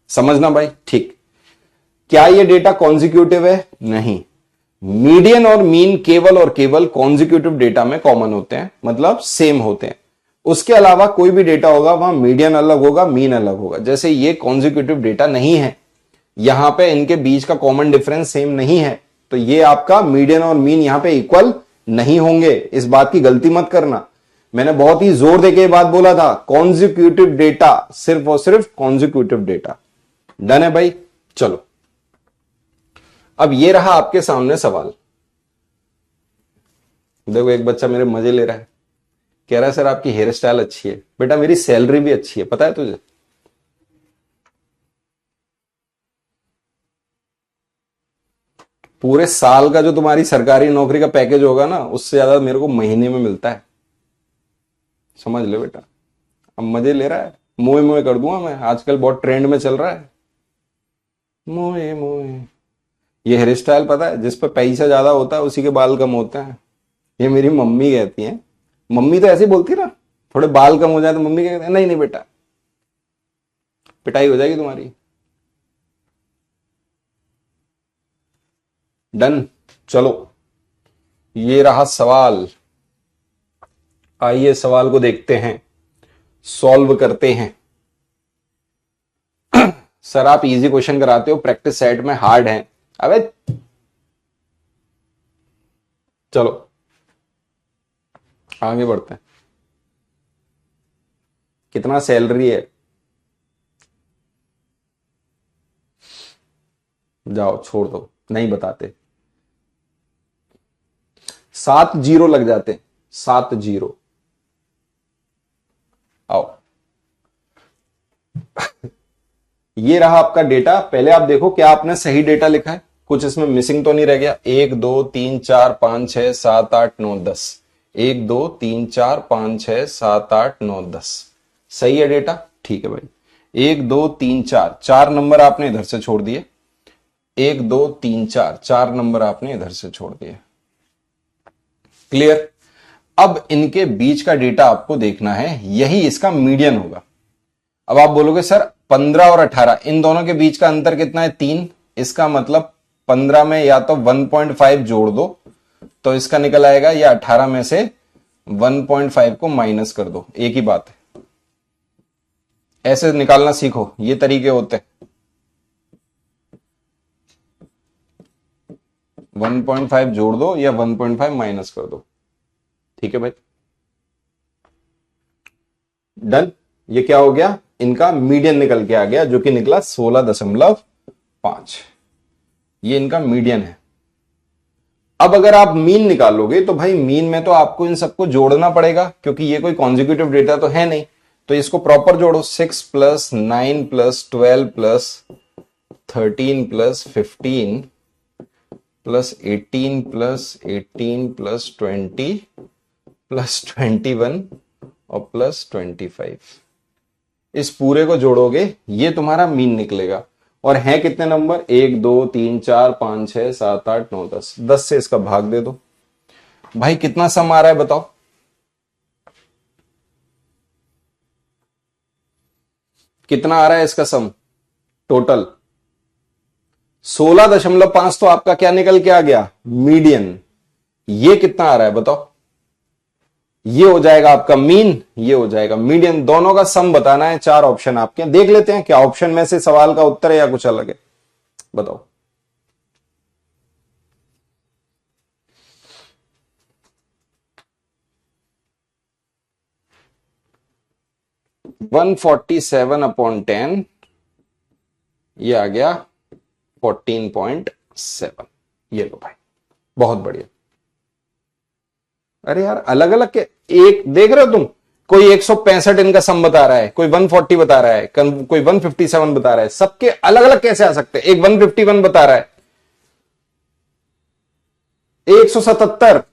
समझना भाई, ठीक। क्या ये डेटा कॉन्जिक्यूटिव है? नहीं। मीडियन और मीन केवल और केवल कॉन्जिक्यूटिव डेटा में कॉमन होते हैं, मतलब सेम होते हैं। उसके अलावा कोई भी डेटा होगा वहां मीडियन अलग होगा, मीन अलग होगा। जैसे ये कॉन्जिक्यूटिव डेटा नहीं है, यहां पे इनके बीच का कॉमन डिफरेंस सेम नहीं है, तो ये आपका मीडियन और मीन यहां पे इक्वल नहीं होंगे। इस बात की गलती मत करना। मैंने बहुत ही जोर देके बात बोला था, कॉन्जिक्यूटिव डेटा, सिर्फ और सिर्फ कॉन्जिक्यूटिव डेटा। डन है भाई? चलो, अब ये रहा आपके सामने सवाल। देखो एक बच्चा मेरे मजे ले रहा है, कह रहा है सर आपकी हेयर स्टाइल अच्छी है। बेटा मेरी सैलरी भी अच्छी है, पता है तुझे? पूरे साल का जो तुम्हारी सरकारी नौकरी का पैकेज होगा ना, उससे ज्यादा मेरे को महीने में मिलता है। समझ ले बेटा। अब मजे ले रहा है, मोए मोए कर दूंगा मैं, आजकल बहुत ट्रेंड में चल रहा है मोए मोए। ये हेयर स्टाइल पता है, जिस पर पैसा ज्यादा होता है उसी के बाल कम होते हैं। ये मेरी मम्मी कहती है। मम्मी तो ऐसे ही बोलती ना, थोड़े बाल कम हो जाए तो मम्मी कहती है नहीं नहीं बेटा, पिटाई हो जाएगी तुम्हारी। डन। चलो, ये रहा सवाल। आइए सवाल को देखते हैं, सॉल्व करते हैं। सर आप इजी क्वेश्चन कराते हो, प्रैक्टिस सेट में हार्ड है। अबे चलो आगे बढ़ते हैं। कितना सैलरी है? जाओ छोड़ दो, नहीं बताते, 7 जीरो लग जाते, 7 जीरो। आओ ये रहा आपका डेटा। पहले आप देखो क्या आपने सही डेटा लिखा है, कुछ इसमें मिसिंग तो नहीं रह गया। 1 2 3 4 5 6 7 8 9 10, 1 2 3 4 5 6 7 8 9 10, सही है डेटा? ठीक है भाई। 1 2 3 4, 4 नंबर आपने इधर से छोड़ दिए। 1 2 3 4, 4 नंबर आपने इधर से छोड़ दिए। क्लियर? अब इनके बीच का डेटा आपको देखना है, यही इसका मीडियन होगा। अब आप बोलोगे सर 15 और 18 इन दोनों के बीच का अंतर कितना है? 3। इसका मतलब 15 में या तो 1.5 जोड़ दो तो इसका निकल आएगा, या 18 में से 1.5 को माइनस कर दो, एक ही बात है। ऐसे निकालना सीखो, ये तरीके होते हैं। 1.5 जोड़ दो या 1.5 माइनस कर दो, ठीक है भाई। डन। ये क्या हो गया? इनका मीडियन निकल के आ गया, जो कि निकला 16.5। ये इनका मीडियन है। अब अगर आप मीन निकालोगे तो भाई मीन में तो आपको इन सबको जोड़ना पड़ेगा, क्योंकि ये कोई कॉन्जिक्यूटिव डेटा तो है नहीं, तो इसको प्रॉपर जोड़ो। 6 + 9 + 12 + 13 + 15 + 18 + 18 + 20 + 21 और +25, इस पूरे को जोड़ोगे ये तुम्हारा मीन निकलेगा। और है कितने नंबर? 1 2 3 4 5 6 7 8 9 10, 10 से इसका भाग दे दो। भाई कितना सम आ रहा है बताओ? कितना आ रहा है इसका सम टोटल? 16.5 तो आपका क्या निकल के आ गया? मीडियन। ये कितना आ रहा है बताओ? ये हो जाएगा आपका मीन, ये हो जाएगा मीडियन। दोनों का सम बताना है। 4 ऑप्शन आपके, देख लेते हैं क्या ऑप्शन में से सवाल का उत्तर है या कुछ अलग है, बताओ। वन 47/10, ये आ गया 14.7। ये लो भाई, बहुत बढ़िया। अरे यार अलग अलग के एक देख रहे हो तुम? कोई 165 इनका सम बता रहा है, कोई 140 बता रहा है, कोई 157 बता रहा है। सबके अलग अलग कैसे आ सकते हैं? एक 151 बता रहा है, 177।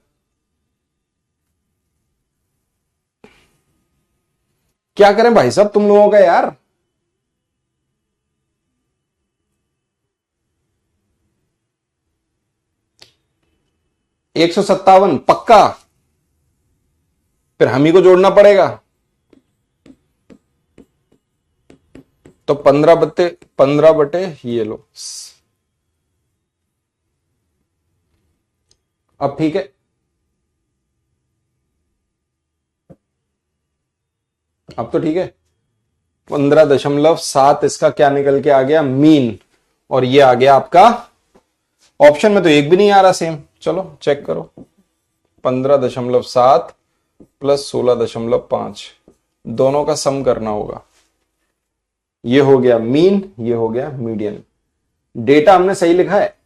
क्या करें भाई साहब तुम लोगों का यार? एक 157 पक्का? फिर हम ही को जोड़ना पड़ेगा। तो 15 बटे ये लो। अब ठीक है, अब तो ठीक है। 15.7 इसका क्या निकल के आ गया? मीन। और ये आ गया आपका, ऑप्शन में तो एक भी नहीं आ रहा सेम। चलो चेक करो। 15.7 + 16.5, दोनों का सम करना होगा। ये हो गया मीन, ये हो गया मीडियन। डेटा हमने सही लिखा है।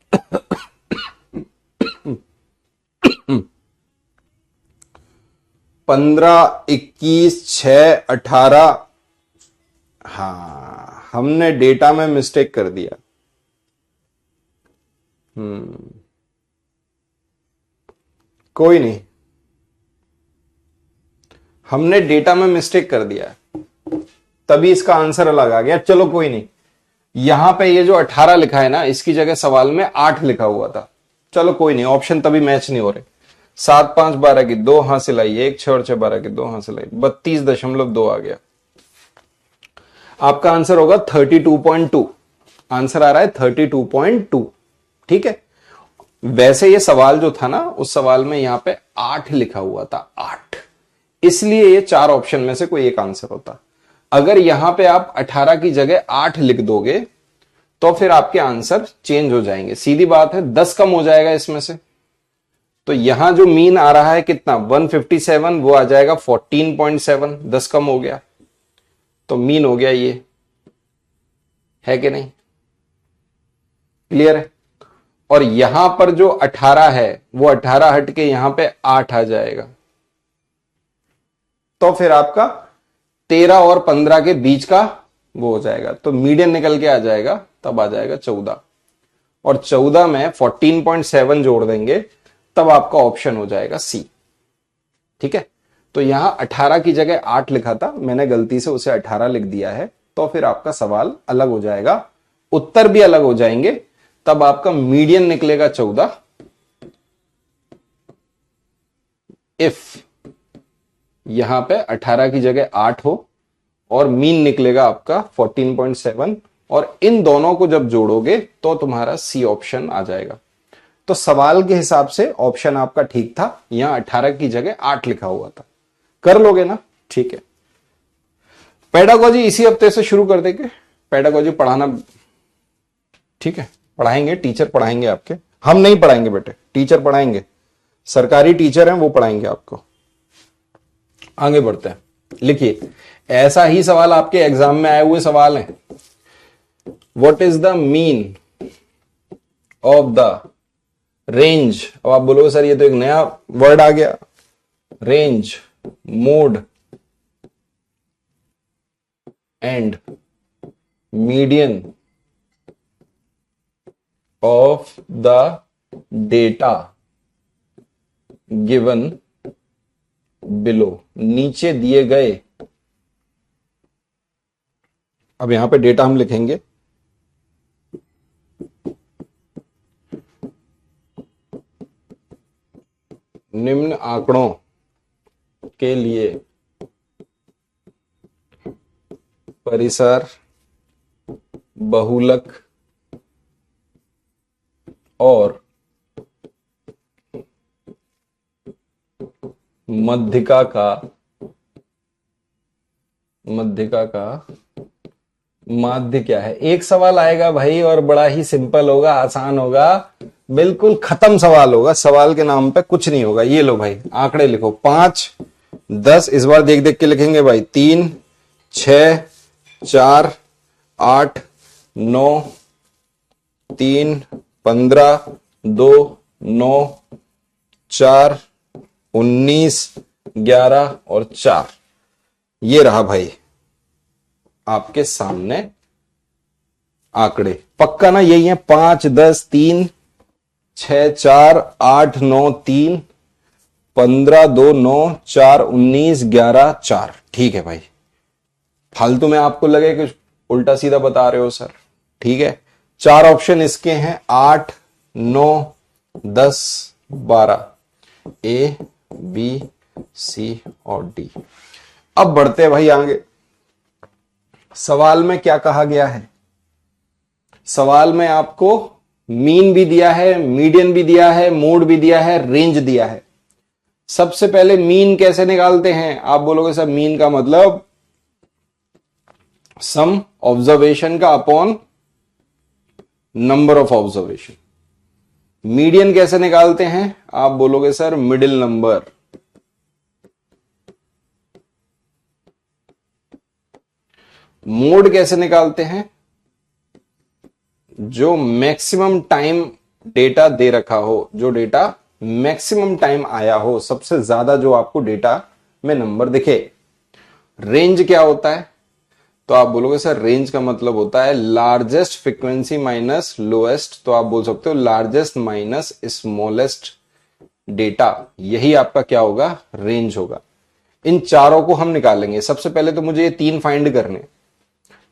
15 21 6 18। हाँ हमने डेटा में मिस्टेक कर दिया। कोई नहीं, हमने डेटा में मिस्टेक कर दिया, तभी इसका आंसर अलग आ गया। चलो कोई नहीं, यहां पे ये जो 18 लिखा है ना, इसकी जगह सवाल में 8 लिखा हुआ था। चलो कोई नहीं, ऑप्शन तभी मैच नहीं हो रहे। 7 5 12 की 2 हासिल आई, 1 6 और 6 12 की 2 हासिल आई, 32.2 आ गया। आपका आंसर होगा 32.2। आंसर आ रहा है 32.2। ठीक है। वैसे ये सवाल जो था ना, उस सवाल में यहां पे 8 लिखा हुआ था, 8, इसलिए ये 4 ऑप्शन में से कोई एक आंसर होता। अगर यहां पे आप 18 की जगह 8 लिख दोगे तो फिर आपके आंसर चेंज हो जाएंगे। सीधी बात है, 10 कम हो जाएगा इसमें से। तो यहां जो मीन आ रहा है कितना? 157, वो आ जाएगा 14.7, 10 कम हो गया, तो मीन हो गया ये। है कि नहीं? क्लियर है? और यहां पर जो 18 है वो 18 हट के यहां पे 8 आ जाएगा, तो फिर आपका 13 और 15 के बीच का वो हो जाएगा, तो मीडियन निकल के आ जाएगा, तब आ जाएगा 14, और 14 में 14.7 जोड़ देंगे तब आपका ऑप्शन हो जाएगा सी। ठीक है, तो यहां 18 की जगह 8 लिखा था, मैंने गलती से उसे 18 लिख दिया है, तो फिर आपका सवाल अलग हो जाएगा, उत्तर भी अलग हो जाएंगे, तब आपका मीडियन निकलेगा 14 इफ यहां पे 18 की जगह 8 हो, और मीन निकलेगा आपका 14.7, और इन दोनों को जब जोड़ोगे तो तुम्हारा सी ऑप्शन आ जाएगा। तो सवाल के हिसाब से ऑप्शन आपका ठीक था, यहां 18 की जगह 8 लिखा हुआ था। कर लोगे ना? ठीक है, पेडागोजी इसी हफ्ते से शुरू कर देंगे, पेडागोजी पढ़ाना। ठीक है, पढ़ाएंगे, टीचर पढ़ाएंगे आपके, हम नहीं पढ़ाएंगे बेटे, टीचर पढ़ाएंगे, सरकारी टीचर हैं वो पढ़ाएंगे आपको। आगे बढ़ते हैं, लिखिए, ऐसा ही सवाल आपके एग्जाम में आए हुए सवाल हैं। What is the mean of the range, अब आप बोलोगे सर ये तो एक नया वर्ड आ गया, range, mode and median of the data given below, नीचे दिए गए, अब यहां पे डेटा हम लिखेंगे, निम्न आंकड़ों के लिए परिसर, बहुलक और मध्यिका का माध्य क्या है। एक सवाल आएगा भाई और बड़ा ही सिंपल होगा, आसान होगा, बिल्कुल खत्म सवाल होगा, सवाल के नाम पे कुछ नहीं होगा। ये लो भाई आंकड़े लिखो, 5, 10, इस बार देख देख के लिखेंगे भाई, 3, 6, 4, 8, 9, 3, 15, 2, 9, 4, 19, 11 और 4, ये रहा भाई आपके सामने आंकड़े। पक्का ना यही है, 5, 10, 3, 6, 4, 8, 9, 3, 15, 2, 9, 4, 19, 11, 4। ठीक है भाई, फालतू में आपको लगे कि उल्टा सीधा बता रहे हो सर। ठीक है, 4 ऑप्शन इसके हैं, 8, 9, 10, 12, ए, बी, सी और डी। अब बढ़ते हैं भाई आगे, सवाल में क्या कहा गया है। सवाल में आपको मीन भी दिया है, मीडियन भी दिया है, मोड भी दिया है, रेंज दिया है। सबसे पहले मीन कैसे निकालते हैं, आप बोलोगे सर मीन का मतलब सम ऑब्जर्वेशन का upon number of observation. Median कैसे निकालते हैं, आप बोलोगे सर मिडिल नंबर। मोड कैसे निकालते हैं, जो मैक्सिमम टाइम डेटा दे रखा हो, जो डेटा मैक्सिमम टाइम आया हो, सबसे ज्यादा जो आपको डेटा में नंबर दिखे। रेंज क्या होता है, तो आप बोलोगे सर रेंज का मतलब होता है लार्जेस्ट फ्रीक्वेंसी माइनस लोएस्ट, तो आप बोल सकते हो लार्जेस्ट माइनस स्मॉलेस्ट डेटा, यही आपका क्या होगा, रेंज होगा। इन चारों को हम निकालेंगे। सबसे पहले तो मुझे ये 3 फाइंड करने,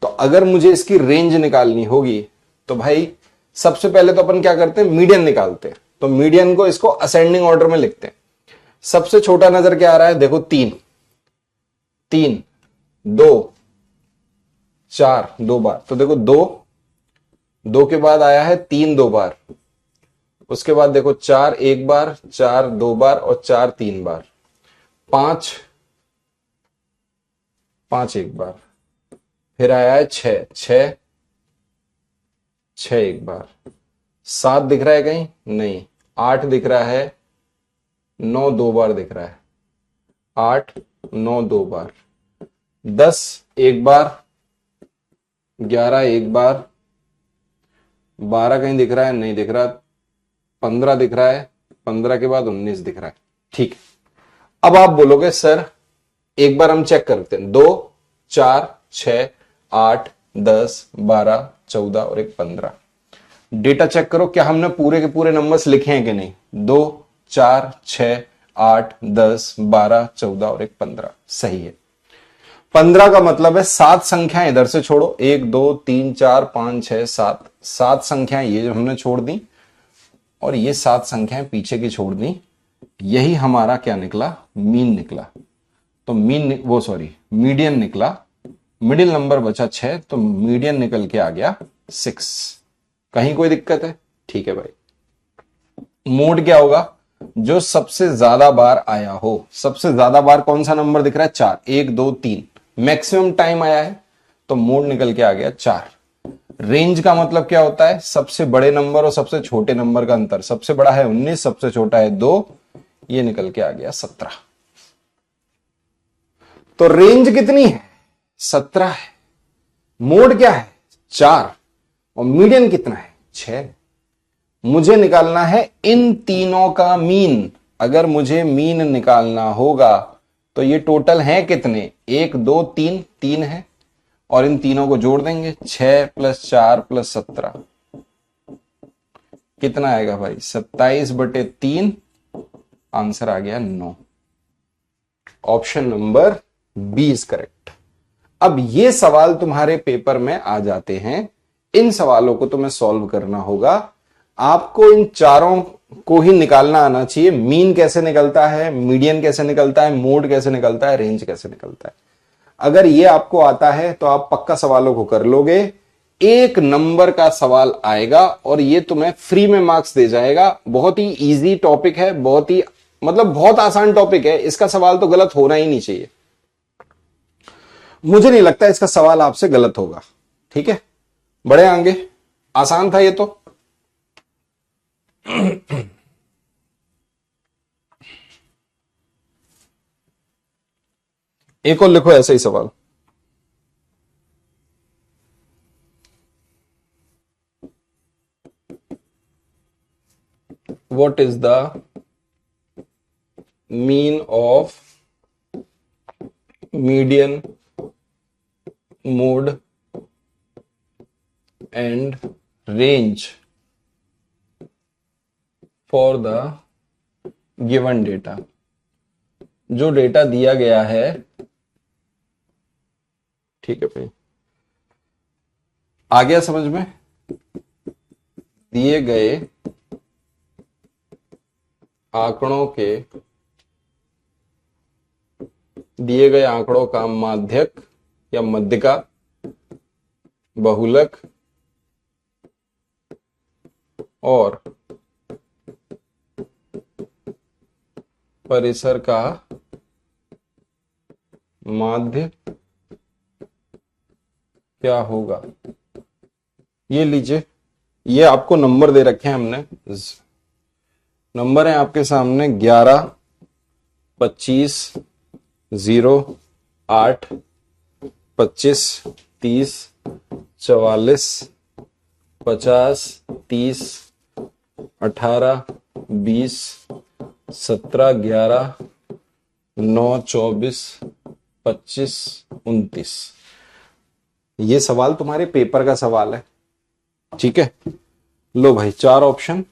तो अगर मुझे इसकी रेंज निकालनी होगी तो भाई सबसे पहले तो अपन क्या करते हैं, मीडियन निकालते हैं। तो मीडियन को इसको असेंडिंग ऑर्डर में लिखते हैं। सबसे छोटा नजर क्या आ रहा है, देखो 3, 3, 2, 4, 2 बार, तो देखो 2 के बाद आया है 3 2 बार, उसके बाद देखो 4 1 बार, 4 2 बार और 4 3 बार, 5 1 बार, फिर आया है 6 1 बार, 7 दिख रहा है कहीं नहीं, 8 दिख रहा है, 9 2 बार दिख रहा है, 8 9 2 बार, 10 1 बार, 11 1 बार, 12 कहीं दिख रहा है नहीं दिख रहा, 15 दिख रहा है, 15 के बाद 19 दिख रहा है। ठीक है, अब आप बोलोगे सर एक बार हम चेक करते हैं, 2 4 6 8 10 12 14 और एक 15। डेटा चेक करो क्या हमने पूरे के पूरे नंबर्स लिखे हैं कि नहीं। 2 4 6 8 10 12 14 और एक 15 सही है। 15 का मतलब है 7 संख्याएं इधर से छोड़ो, 1 2 3 4 5 6 7, 7 संख्याएं ये जो हमने छोड़ दी और ये 7 संख्याएं पीछे की छोड़ दी। यही हमारा क्या निकला, मीन निकला। तो मीडियन निकला। मिडिल नंबर बचा 6, तो मीडियन निकल के आ गया 6। कहीं कोई दिक्कत है? ठीक है भाई। मोड क्या होगा, जो सबसे ज्यादा बार आया हो। सबसे ज्यादा बार कौन सा नंबर दिख रहा है, 4, 1 2 3, मैक्सिमम टाइम आया है तो मोड निकल के आ गया 4। रेंज का मतलब क्या होता है, सबसे बड़े नंबर और सबसे छोटे नंबर का अंतर। सबसे बड़ा है 19, सबसे छोटा है 2, ये निकल के आ गया 17। तो रेंज कितनी है, 17 है। मोड क्या है, 4, और मीडियन कितना है, 6। मुझे निकालना है इन तीनों का मीन। अगर मुझे मीन निकालना होगा तो ये टोटल है कितने, 1 2 3, 3 है, और इन तीनों को जोड़ देंगे, 6 + 4 + 17 कितना आएगा भाई, 27/3। आंसर आ गया 9। Option number B is correct. अब ये सवाल तुम्हारे पेपर में आ जाते हैं, इन सवालों को तुम्हें सॉल्व करना होगा। आपको इन चारों को ही निकालना आना चाहिए। मीन कैसे निकलता है, मीडियन कैसे निकलता है, मोड कैसे निकलता है, रेंज कैसे निकलता है। अगर ये आपको आता है तो आप पक्का सवालों को कर लोगे। 1 नंबर का सवाल आएगा और ये तुम्हें फ्री में मार्क्स दे जाएगा। बहुत ही इजी टॉपिक है, बहुत आसान टॉपिक है। इसका सवाल तो गलत होना ही नहीं चाहिए। मुझे नहीं लगता इसका सवाल आपसे गलत होगा। ठीक है, बढ़े आगे। आसान था ये तो। एक और लिखो ऐसा ही सवाल। What is the mean of median, mode and range for the given data? जो डेटा दिया गया है, ठीक है भाई, आ गया समझ में। दिए गए आंकड़ों का माध्यक या मध्यिका, बहुलक और परिसर का माध्य क्या होगा। ये लीजिए, ये आपको नंबर दे रखे हैं हमने। नंबर है आपके सामने 11 25 0 8 25 30 44 50 30 18 20 17 11 9 24 25 29। ये सवाल तुम्हारे पेपर का सवाल है। ठीक है, लो भाई 4 ऑप्शन।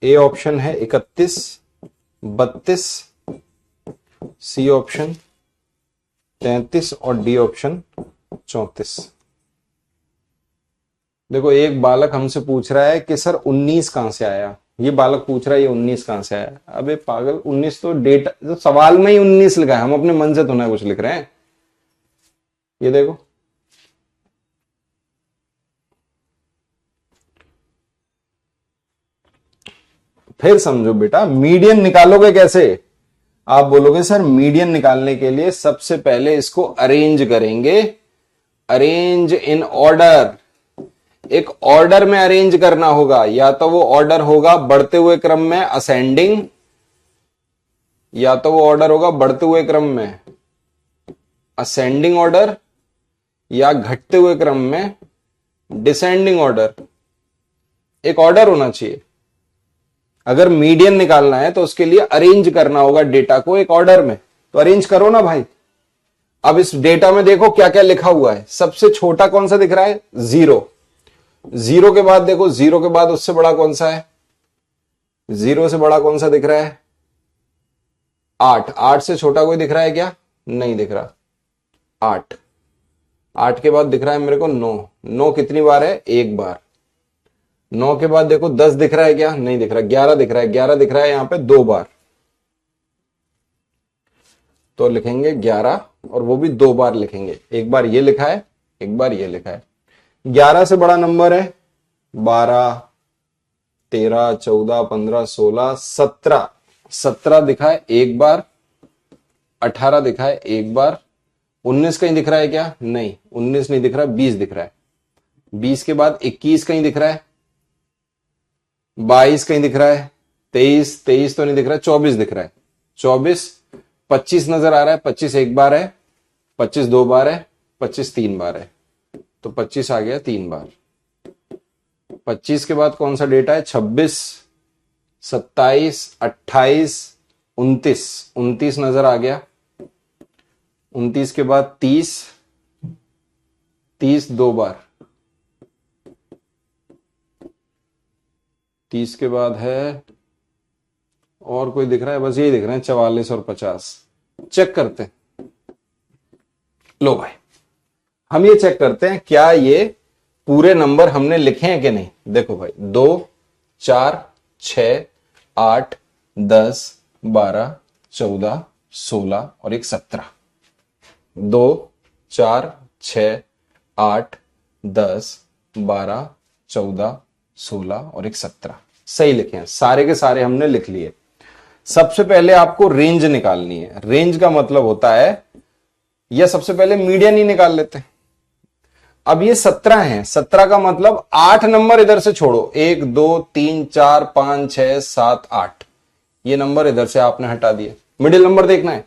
ए ऑप्शन है 31 32, सी ऑप्शन 33 और डी ऑप्शन 34। देखो, एक बालक हमसे पूछ रहा है कि सर 19 कहां से आया। ये बालक पूछ रहा है ये 19 कहां से आया। अबे पागल, 19 तो डेटा, तो सवाल में ही 19 लिखा है। हम अपने मन से तो ना कुछ लिख रहे हैं। ये देखो, फिर समझो बेटा, मीडियन निकालोगे कैसे। आप बोलोगे सर मीडियन निकालने के लिए सबसे पहले इसको अरेंज करेंगे। अरेंज इन ऑर्डर, एक ऑर्डर में अरेंज करना होगा। या तो वो ऑर्डर होगा बढ़ते हुए क्रम में असेंडिंग, या तो वो ऑर्डर होगा बढ़ते हुए क्रम में असेंडिंग ऑर्डर, या घटते हुए क्रम में डिसेंडिंग ऑर्डर। एक ऑर्डर होना चाहिए। अगर मीडियन निकालना है तो उसके लिए अरेंज करना होगा डेटा को एक ऑर्डर में, तो अरेंज करो ना भाई। अब इस डेटा में देखो क्या क्या लिखा हुआ है। सबसे छोटा कौन सा दिख रहा है? 0। 0 के बाद देखो, 0 के बाद उससे बड़ा कौन सा है? 0 से बड़ा कौन सा दिख रहा है? 8। 8 से छोटा कोई दिख रहा है क्या? नहीं दिख रहा। 8। 8 के बाद दिख रहा है मेरे को 9। 9 कितनी बार है? एक बार। 9 के बाद देखो 10 दिख रहा है क्या? नहीं दिख रहा। 11 दिख रहा है। 11 दिख रहा है यहां पे 2 बार, तो लिखेंगे 11, और वो भी 2 बार लिखेंगे। एक बार ये लिखा है, एक बार ये लिखा है। 11 से बड़ा नंबर है 12, 13, 14, 15, 16, 17। 17 दिखा है एक बार। 18 दिखा है एक बार। 19 कहीं दिख रहा है क्या? नहीं, 19 नहीं दिख रहा। 20 दिख रहा है। 20 के बाद 21 कहीं दिख रहा है। 22 कहीं दिख रहा है। 23 तो नहीं दिख रहा है। 24 दिख रहा है। 24। 25 नजर आ रहा है। 25 एक बार है। 25 2 बार है। 25 3 बार है, तो 25 आ गया 3 बार। 25 के बाद कौन सा डेटा है? 26, 27, 28, 29। 29 नजर आ गया। 29 के बाद 30, 30 2 बार। 30 के बाद है, और कोई दिख रहा है? बस यही दिख रहे हैं, 44 और 50। चेक करते हैं। लो भाई, हम ये चेक करते हैं क्या ये पूरे नंबर हमने लिखे हैं कि नहीं। देखो भाई, 2, 4, 6, 8, 10, 12, 14, 16 और एक 17। 2, 4, 6, 8, 10, 12, 14, 16 और एक 17 सही लिखे हैं। सारे के सारे हमने लिख लिए। सबसे पहले आपको रेंज निकालनी है। रेंज का मतलब होता है, या सबसे पहले मीडियन ही निकाल लेते हैं। अब ये 17 है। 17 का मतलब 8 नंबर इधर से छोड़ो। 1, 2, 3, 4, 5, 6, 7, 8 ये नंबर इधर से आपने हटा दिए। मिडिल नंबर देखना है।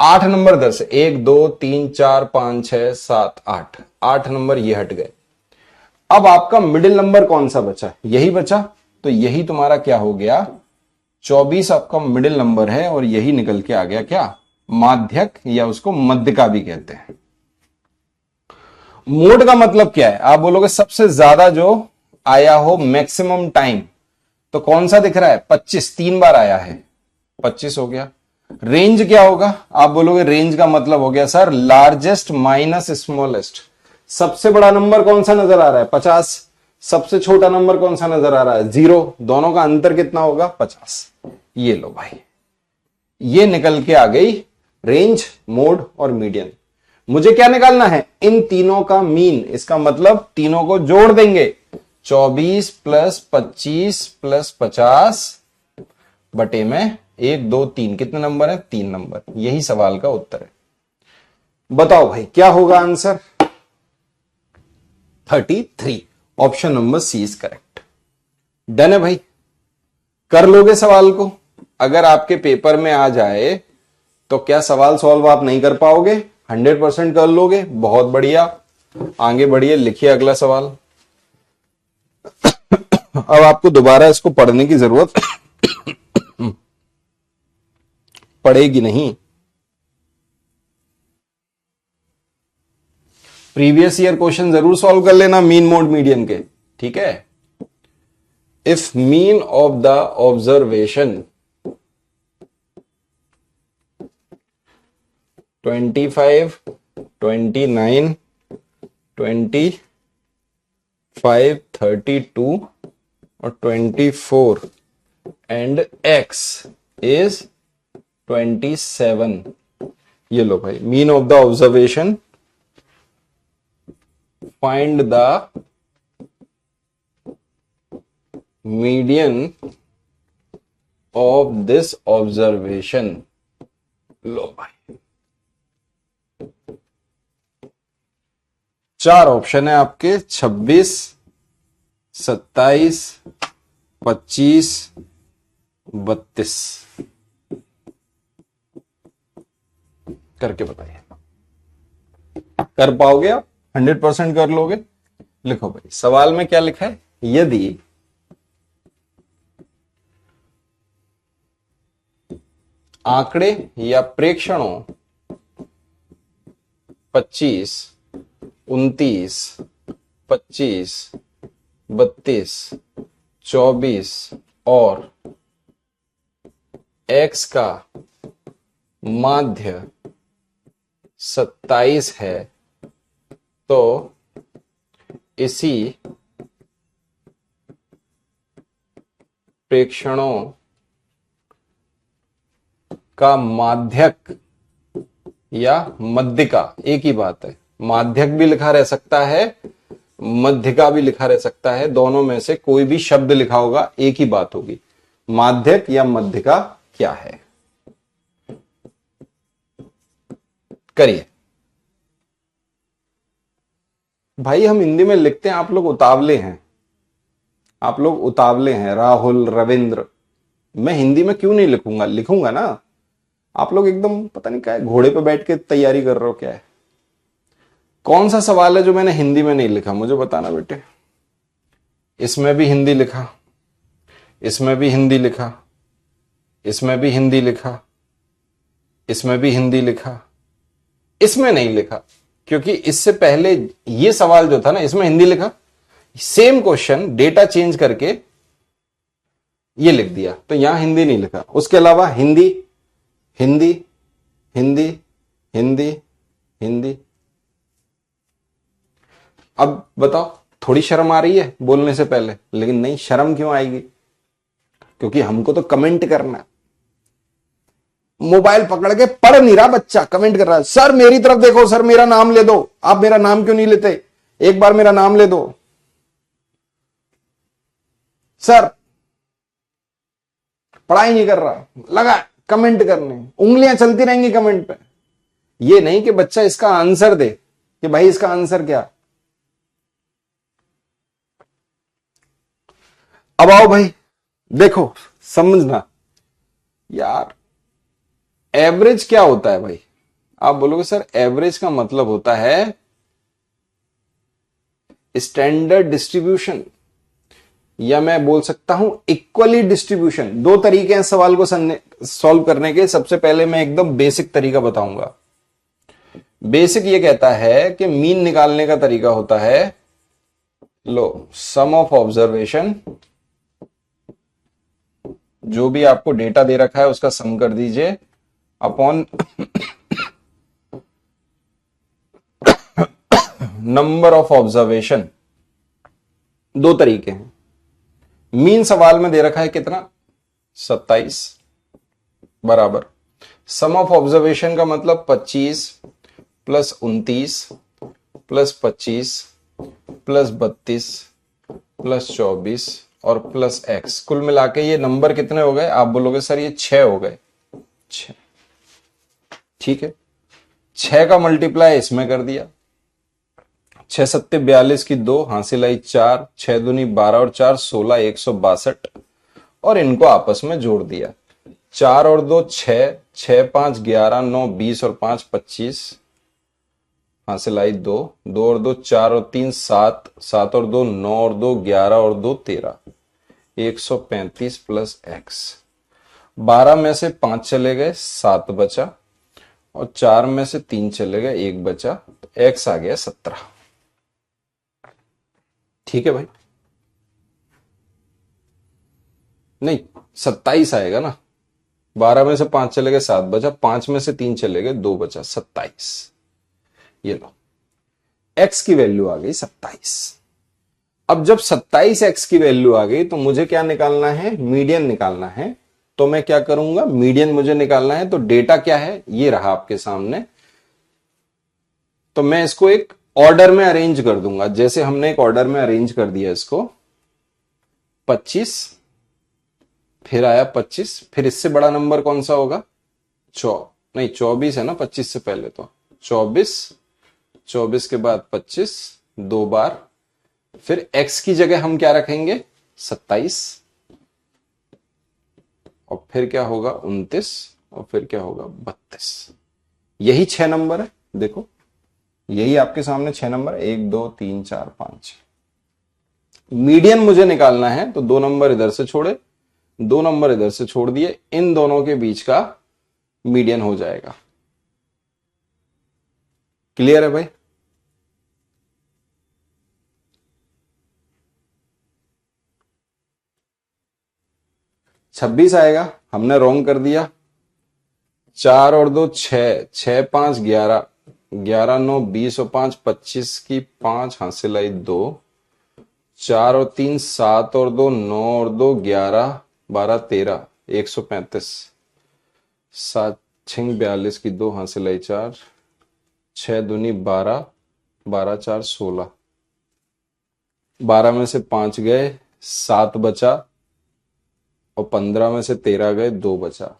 8 नंबर इधर से, 1, 2, 3, 4, 5, 6, 7, 8। 8 नंबर ये हट गए। अब आपका मिडिल नंबर कौन सा बचा? यही बचा, तो यही तुम्हारा क्या हो गया? 24 आपका मिडिल नंबर है, और यही निकल के आ गया क्या? माध्यक, या उसको मध्यिका भी कहते हैं। मोड का मतलब क्या है? आप बोलोगे सबसे ज्यादा जो आया हो मैक्सिमम टाइम, तो कौन सा दिख रहा है? 25 3 बार आया है, 25 हो गया। रेंज क्या होगा? आप बोलोगे रेंज का मतलब हो गया सर लार्जेस्ट माइनस स्मॉलेस्ट। सबसे बड़ा नंबर कौन सा नजर आ रहा है? 50। सबसे छोटा नंबर कौन सा नजर आ रहा है? 0। दोनों का अंतर कितना होगा? 50। ये लो भाई, ये निकल के आ गई रेंज, मोड और मीडियन। मुझे क्या निकालना है? इन तीनों का मीन। इसका मतलब तीनों को जोड़ देंगे। 24 प्लस 25 प्लस 50 बटे में 1, 2, 3। कितने नंबर है? 3 नंबर। यही सवाल का उत्तर है। बताओ भाई क्या होगा answer? 33। Option number C is correct. Done है भाई? कर लोगे सवाल को? अगर आपके पेपर में आ जाए तो क्या सवाल सॉल्व आप नहीं कर पाओगे? 100% कर लोगे। बहुत बढ़िया, आगे बढ़िए, लिखिए अगला सवाल। अब आपको दोबारा इसको पढ़ने की जरूरत पड़ेगी नहीं। प्रीवियस ईयर क्वेश्चन जरूर सॉल्व कर लेना मीन, मोड, मीडियन के, ठीक है। If mean of the observation 25, 29, 25, 32 और 24 एंड x इज 27। ये लो भाई, mean of the observation, find the median of this observation. लो भाई, 4 ऑप्शन है आपके, 26, 27, 25, 32। करके बताइए, कर पाओगे आप? 100% कर लोगे? लिखो भाई, सवाल में क्या लिखा है? यदि आंकड़े या प्रेक्षणों 25, 29, 25, 32, 24 और x का माध्य 27 है, तो इसी प्रेक्षणों का माध्यक या मध्यिका, एक ही बात है, माध्यक भी लिखा रह सकता है, मध्यिका भी लिखा रह सकता है, दोनों में से कोई भी शब्द लिखा होगा, एक ही बात होगी। माध्यक या मध्यिका क्या है? करिए भाई, हम हिंदी में लिखते हैं, आप लोग उतावले हैं, आप लोग उतावले हैं। राहुल, रविंद्र, मैं हिंदी में क्यों नहीं लिखूंगा? लिखूंगा ना। आप लोग एकदम पता नहीं क्या है, घोड़े पे बैठ के तैयारी कर रहे हो क्या है? कौन सा सवाल है जो मैंने हिंदी में नहीं लिखा, मुझे बताना बेटे। इसमें भी हिंदी लिखा, इसमें भी हिंदी लिखा, इसमें भी हिंदी लिखा, इसमें भी हिंदी लिखा, इसमें नहीं लिखा, क्योंकि इससे पहले ये सवाल जो था ना, इसमें हिंदी लिखा, सेम क्वेश्चन डेटा चेंज करके ये लिख दिया, तो यहां हिंदी नहीं लिखा। उसके अलावा हिंदी, हिंदी, हिंदी, हिंदी, हिंदी। अब बताओ, थोड़ी शर्म आ रही है बोलने से पहले? लेकिन नहीं, शर्म क्यों आएगी? क्योंकि हमको तो कमेंट करना है। मोबाइल पकड़ के पढ़ नहीं रहा बच्चा, कमेंट कर रहा है, सर मेरी तरफ देखो, सर मेरा नाम ले दो। आप मेरा नाम क्यों नहीं लेते? एक बार मेरा नाम ले दो सर। पढ़ाई नहीं कर रहा, लगा कमेंट करने, उंगलियां चलती रहेंगी कमेंट पे। ये नहीं कि बच्चा इसका आंसर दे कि भाई इसका आंसर क्या। अब आओ भाई, देखो समझना यार, एवरेज क्या होता है भाई? आप बोलोगे सर एवरेज का मतलब होता है स्टैंडर्ड डिस्ट्रीब्यूशन, या मैं बोल सकता हूं इक्वली डिस्ट्रीब्यूशन। दो तरीके हैं सवाल को सॉल्व करने के। सबसे पहले मैं एकदम बेसिक तरीका बताऊंगा। बेसिक ये कहता है कि मीन निकालने का तरीका होता है, लो सम ऑफ ऑब्जर्वेशन, जो भी आपको डेटा दे रखा है उसका सम कर दीजिए अपॉन नंबर ऑफ ऑब्जर्वेशन। दो तरीके हैं। मीन सवाल में दे रखा है कितना? 27 बराबर सम ऑफ ऑब्जर्वेशन का मतलब 25 प्लस 29 प्लस 25 प्लस 32 प्लस 24 और प्लस x, कुल मिला के ये नंबर कितने हो गए? आप बोलोगे सर ये 6 हो गए। 6, ठीक है। 6 का मल्टीप्लाई इसमें कर दिया, 6 सत्ते 42 की 2, हासिल आई 4, 6 दूनी 12 और 4 16, 162, और इनको आपस में जोड़ दिया। 4 और 2 6, 6 5 11, 9 20 और 5 25, हासिल आई 2, 2 और 2 4 और 3 7, 7 और 2 9 और 2 11 और 2 13, 135 प्लस x। 12 में से 5 चले गए, 7 बचा, और 4 में से 3 चले गए, 1 बचा, तो x आ गया 17। ठीक है भाई? नहीं, 27 आएगा ना। 12 में से 5 चले गए, 7 बचा, 5 में से 3 चले गए, 2 बचा, 27। ये लो, x की वैल्यू आ गई 27। अब जब 27 x की वैल्यू आ गई तो मुझे क्या निकालना है? मीडियन निकालना है। तो मैं क्या करूंगा? मीडियन मुझे निकालना है, तो डेटा क्या है? ये रहा आपके सामने। तो मैं इसको एक ऑर्डर में अरेंज कर दूंगा, जैसे हमने एक ऑर्डर में अरेंज कर दिया इसको। 25, फिर आया 25, फिर इससे बड़ा नंबर कौन सा होगा? 24 है ना, 25 से पहले तो 24, 24 के बाद 25, 2 बार, फिर x की जगह हम क्या रखेंगे? 27, और फिर क्या होगा? 29, और फिर क्या होगा? 32। यही 6 नंबर है, देखो यही आपके सामने 6 नंबर, 1 2 3 4 5। मीडियन मुझे निकालना है, तो 2 नंबर इधर से छोड़े, 2 नंबर इधर से छोड़ दिए, इन दोनों के बीच का मीडियन हो जाएगा। क्लियर है भाई? छब्बीस आएगा, हमने रॉन्ग कर दिया। 4 और 2 6, 6 5 11, 11 9 20 और 5 25 की 5 हासिल आई 2, 4 और 3 7 और 2 9 और 2 11 12 13, 135, 7 6 42 की 2 हासिल आई 4, 6 दूनी 12, 12 4 16, 12 में से 5 गए 7 बचा, और 15 में से 13 गए 2 बचा।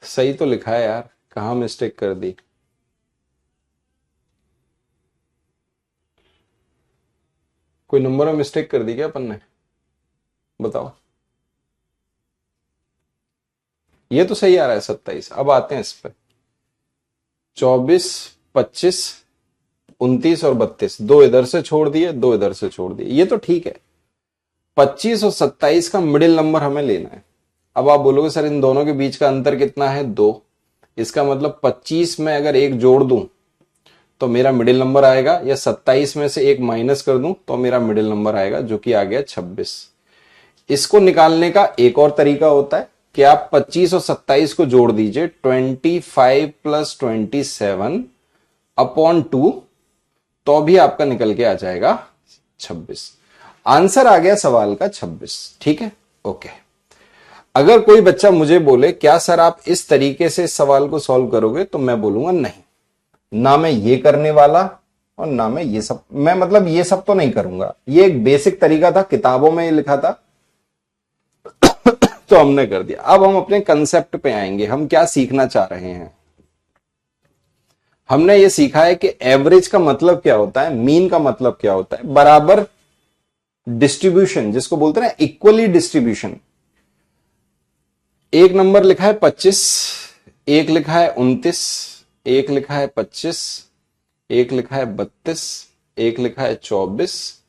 सही तो लिखा है यार, कहां मिस्टेक कर दी? कोई नंबर में मिस्टेक कर दी क्या अपन ने? बताओ। ये तो सही आ रहा है 27। अब आते हैं इस पे। 24 25 29 और 32, दो इधर से छोड़ दिए, दो इधर से छोड़ दिए, ये तो ठीक है। 25 और 27 का मिडिल नंबर हमें लेना है। अब आप बोलोगे सर इन दोनों के बीच का अंतर कितना है? 2। इसका मतलब 25 में अगर एक जोड़ दूं तो मेरा मिडिल नंबर आएगा, या 27 में से एक माइनस कर दूं तो मेरा मिडिल नंबर आएगा, जो कि आ गया 26। इसको निकालने का एक और तरीका होता है कि आप 25 और 27 को जोड़ दीजिए, 25 प्लस 27 अपॉन 2, तो भी आपका निकल के आ जाएगा 26। आंसर आ गया सवाल का 26। ठीक है, ओके। अगर कोई बच्चा मुझे बोले क्या सर आप इस तरीके से इस सवाल को सॉल्व करोगे, तो मैं बोलूंगा नहीं, ना मैं ये करने वाला और ना मैं ये सब, मैं मतलब ये सब तो नहीं करूंगा। ये एक बेसिक तरीका था, किताबों में लिखा था तो हमने कर दिया। अब हम अपने कंसेप्ट पे आएंगे, हम क्या सीखना चाह रहे हैं। हमने ये सीखा है कि एवरेज का मतलब क्या होता है, मीन का मतलब क्या होता है, बराबर डिस्ट्रीब्यूशन जिसको बोलते हैं ना, इक्वली डिस्ट्रीब्यूशन। एक नंबर लिखा है 25, एक लिखा है 29, एक लिखा है 25, एक लिखा है 32, एक लिखा है 24,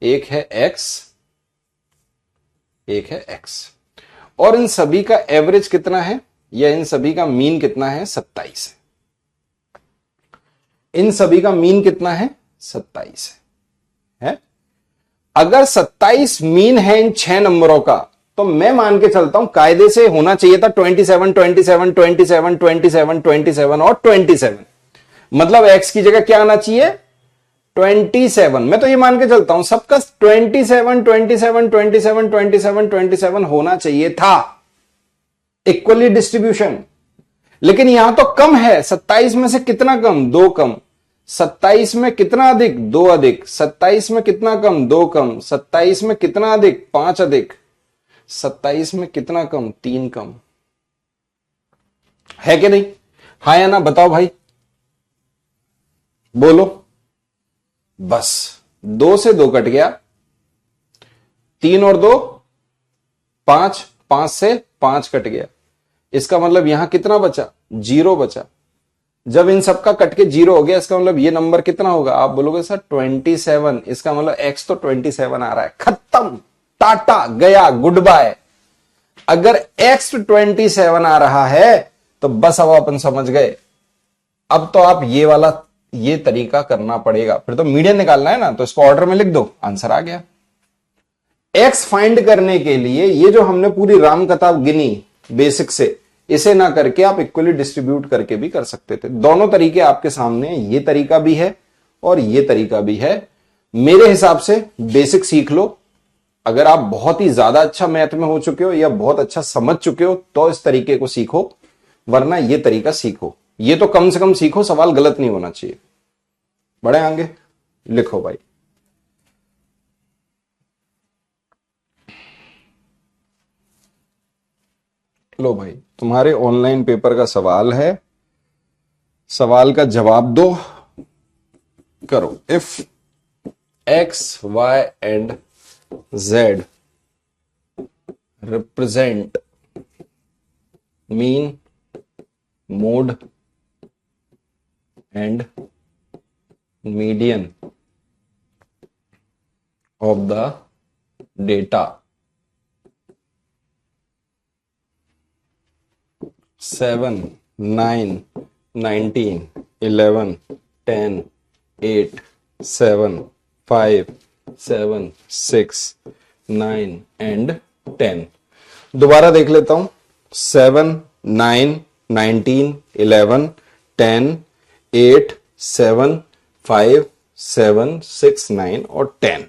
एक है x, एक है x, और इन सभी का एवरेज कितना है, या इन सभी का मीन कितना है? 27 है। इन सभी का मीन कितना है? 27 है। अगर 27 मीन है इन 6 नंबरों का, तो मैं मान के चलता हूं कायदे से होना चाहिए था 27 27 27 27 27 और 27। मतलब x की जगह क्या आना चाहिए? 27। मैं तो ये मान के चलता हूं सबका 27 27 27 27 27 होना चाहिए था, इक्वली डिस्ट्रीब्यूशन। लेकिन यहां तो कम है, 27 में से कितना कम? 2 कम। 27 में कितना अधिक? 2 अधिक। 27 में कितना कम? 2 कम। 27 में कितना अधिक? 5 अधिक। 27 में कितना कम? 3 कम। है कि नहीं? हाँ या ना बताओ भाई, बोलो। बस 2 से 2 कट गया, 3 और 2 5, 5 से 5 कट गया। इसका मतलब यहां कितना बचा? 0 बचा। जब इन सबका कट के 0 हो गया, इसका मतलब ये नंबर कितना होगा? आप बोलोगे सर 27। इसका मतलब x तो 27 आ रहा है। खत्म, टाटा गया, गुड बाय। अगर x 27 आ रहा है तो बस अब अपन समझ गए। अब तो आप ये वाला ये तरीका करना पड़ेगा, फिर तो मीडियन निकालना है ना, तो इसको ऑर्डर में लिख दो, आंसर आ गया। x फाइंड करने के लिए ये जो हमने पूरी राम कथा गिनी बेसिक से, इसे ना करके आप इक्वली डिस्ट्रीब्यूट करके भी कर सकते थे। दोनों तरीके आपके सामने, ये तरीका भी है और ये तरीका भी है। मेरे हिसाब से बेसिक सीख लो। अगर आप बहुत ही ज्यादा अच्छा मैथ में हो चुके हो या बहुत अच्छा समझ चुके हो तो इस तरीके को सीखो, वरना ये तरीका सीखो। ये तो कम से कम सीखो, सवाल गलत नहीं होना चाहिए। बढ़े आगे, लिखो भाई। लो भाई, तुम्हारे ऑनलाइन पेपर का सवाल है, सवाल का जवाब दो। करो। If x, y and z represent mean, mode and median of the data, 7 9 19 11 10 8 7 5 7 6 9 and 10। दोबारा देख लेता हूं। 7 9 19 11 10 8 7 5 7 6 9 और 10।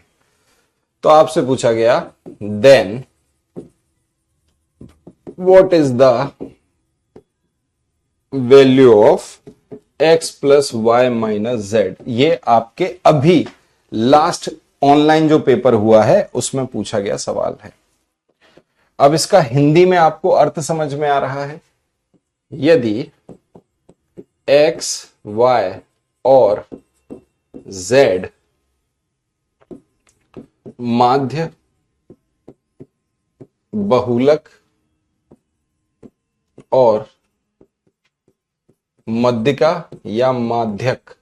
तो आपसे पूछा गया then what is the value of x plus Y minus Z. ये आपके अभी लास्ट ऑनलाइन जो पेपर हुआ है उसमें पूछा गया सवाल है। अब इसका हिंदी में आपको अर्थ समझ में आ रहा है। यदि x, y और z माध्य, बहुलक और मध्यिका या माध्यक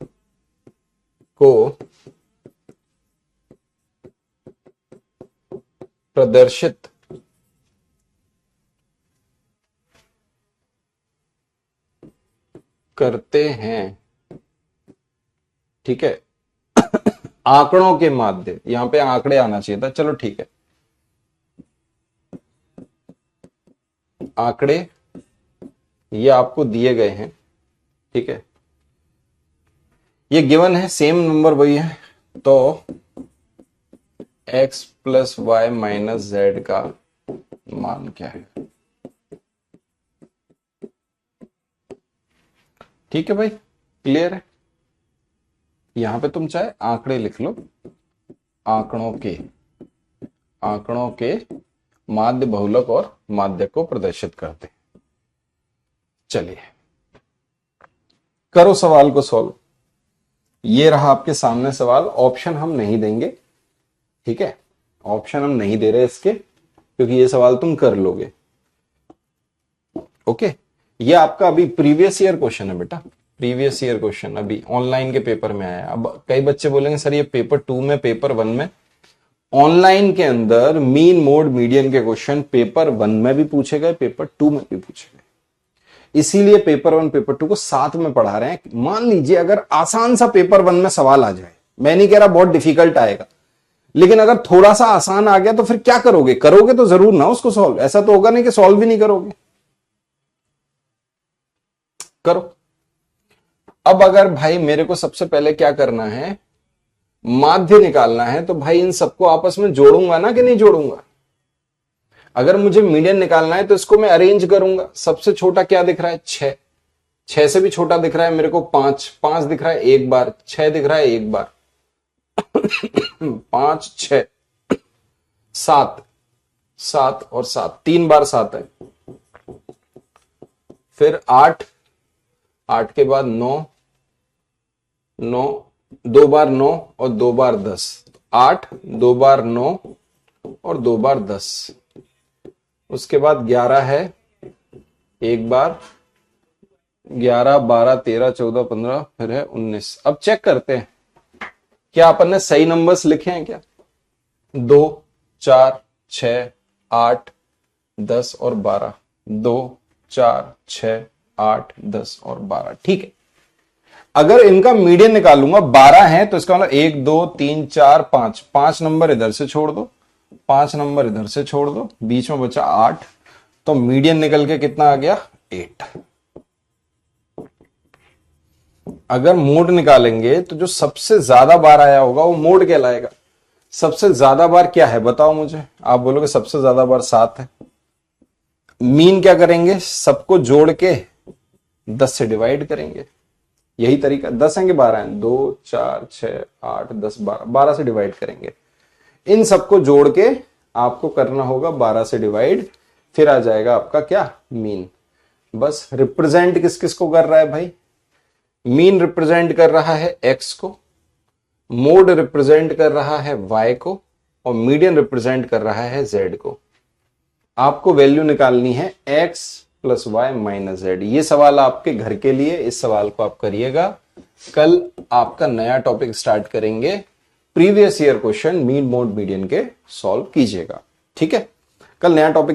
को प्रदर्शित करते हैं, ठीक है, आंकड़ों के माध्य, यहां पे आंकड़े आना चाहिए था, चलो ठीक है, आंकड़े ये आपको दिए गए हैं, ठीक है, ये गिवन है, सेम नंबर वही है, तो x plus Y minus Z का मान क्या है। ठीक है भाई, क्लियर है। यहां पे तुम चाहे आंकड़े लिख लो, आंकड़ों के माध्य, बहुलक और माध्यक को प्रदर्शित करते हैं। चलिए करो सवाल को सॉल्व। ये रहा आपके सामने सवाल। ऑप्शन हम नहीं देंगे, ठीक है, ऑप्शन हम नहीं दे रहे इसके, क्योंकि ये सवाल तुम कर लोगे। ओके, ये आपका अभी प्रीवियस ईयर क्वेश्चन है बेटा, प्रीवियस ईयर क्वेश्चन अभी ऑनलाइन के पेपर में आया। अब कई बच्चे बोलेंगे सर ये पेपर 2 में, पेपर 1 में, ऑनलाइन के अंदर मीन, मोड, मीडियन के क्वेश्चन पेपर 1 में भी पूछे गए, पेपर 2 में भी पूछे गए, इसीलिए पेपर 1 पेपर 2 को साथ में पढ़ा रहे हैं। मान लीजिए अगर आसान सा पेपर 1 में सवाल आ जाए, मैं नहीं कह रहा बहुत डिफिकल्ट आएगा, लेकिन अगर थोड़ा सा आसान आ गया तो फिर क्या करोगे? करोगे तो जरूर ना उसको सॉल्व, ऐसा तो होगा नहीं कि सॉल्व भी नहीं करोगे, करो। अब अगर भाई मेरे को सबसे पहले क्या करना है, माध्य निकालना है, तो भाई इन सबको आपस में जोड़ूंगा ना कि नहीं जोड़ूंगा। अगर मुझे मीडियन निकालना है तो इसको मैं अरेंज करूंगा। सबसे छोटा क्या दिख रहा है? 6, 6 से भी छोटा दिख रहा है मेरे को 5, 5 दिख रहा है एक बार, 6 दिख रहा है एक बार 5 6 7, 7 और 7 3 बार 7 है, फिर 8, 8 के बाद 9, 9 2 बार 9 और 2 बार 10, 8 2 बार 9 और 2 बार 10, उसके बाद 11 है एक बार, 11 12 13 14 15, फिर है 19। अब चेक करते हैं क्या अपन ने सही नंबर्स लिखे हैं क्या। 2 4 6 8 10 और 12, 2 4 6 8 10 और 12, ठीक है। अगर इनका मीडियन निकालूंगा, 12 है तो इसका मतलब 1 2 3 4 5, 5 नंबर इधर से छोड़ दो, 5 नंबर इधर से छोड़ दो, बीच में बचा 8, तो मीडियन निकल के कितना आ गया? 8। अगर मोड निकालेंगे तो जो सबसे ज्यादा बार आया होगा वो मोड कहलाएगा। सबसे ज्यादा बार क्या है बताओ मुझे। आप बोलोगे सबसे ज्यादा बार 7 है। मीन क्या करेंगे? सबको जोड़ के 10 से डिवाइड करेंगे, यही तरीका। 10 है कि 12 है? 2 4 6 8 10 12, 12 से डिवाइड करेंगे। इन सबको जोड़ के आपको करना होगा 12 से डिवाइड, फिर आ जाएगा आपका क्या? मीन। बस रिप्रेजेंट किस किस को कर रहा है भाई? मीन रिप्रेजेंट कर रहा है x को, मोड रिप्रेजेंट कर रहा है y को, और मीडियन रिप्रेजेंट कर रहा है z को। आपको वैल्यू निकालनी है x plus Y minus Z. ये सवाल आपके घर के लिए, इस सवाल को आप करिएगा। कल आपका नया टॉपिक स्टार्ट करेंगे, previous year question mean, mode, median के सॉल्व कीजिएगा, ठीक है। कल नया टॉपिक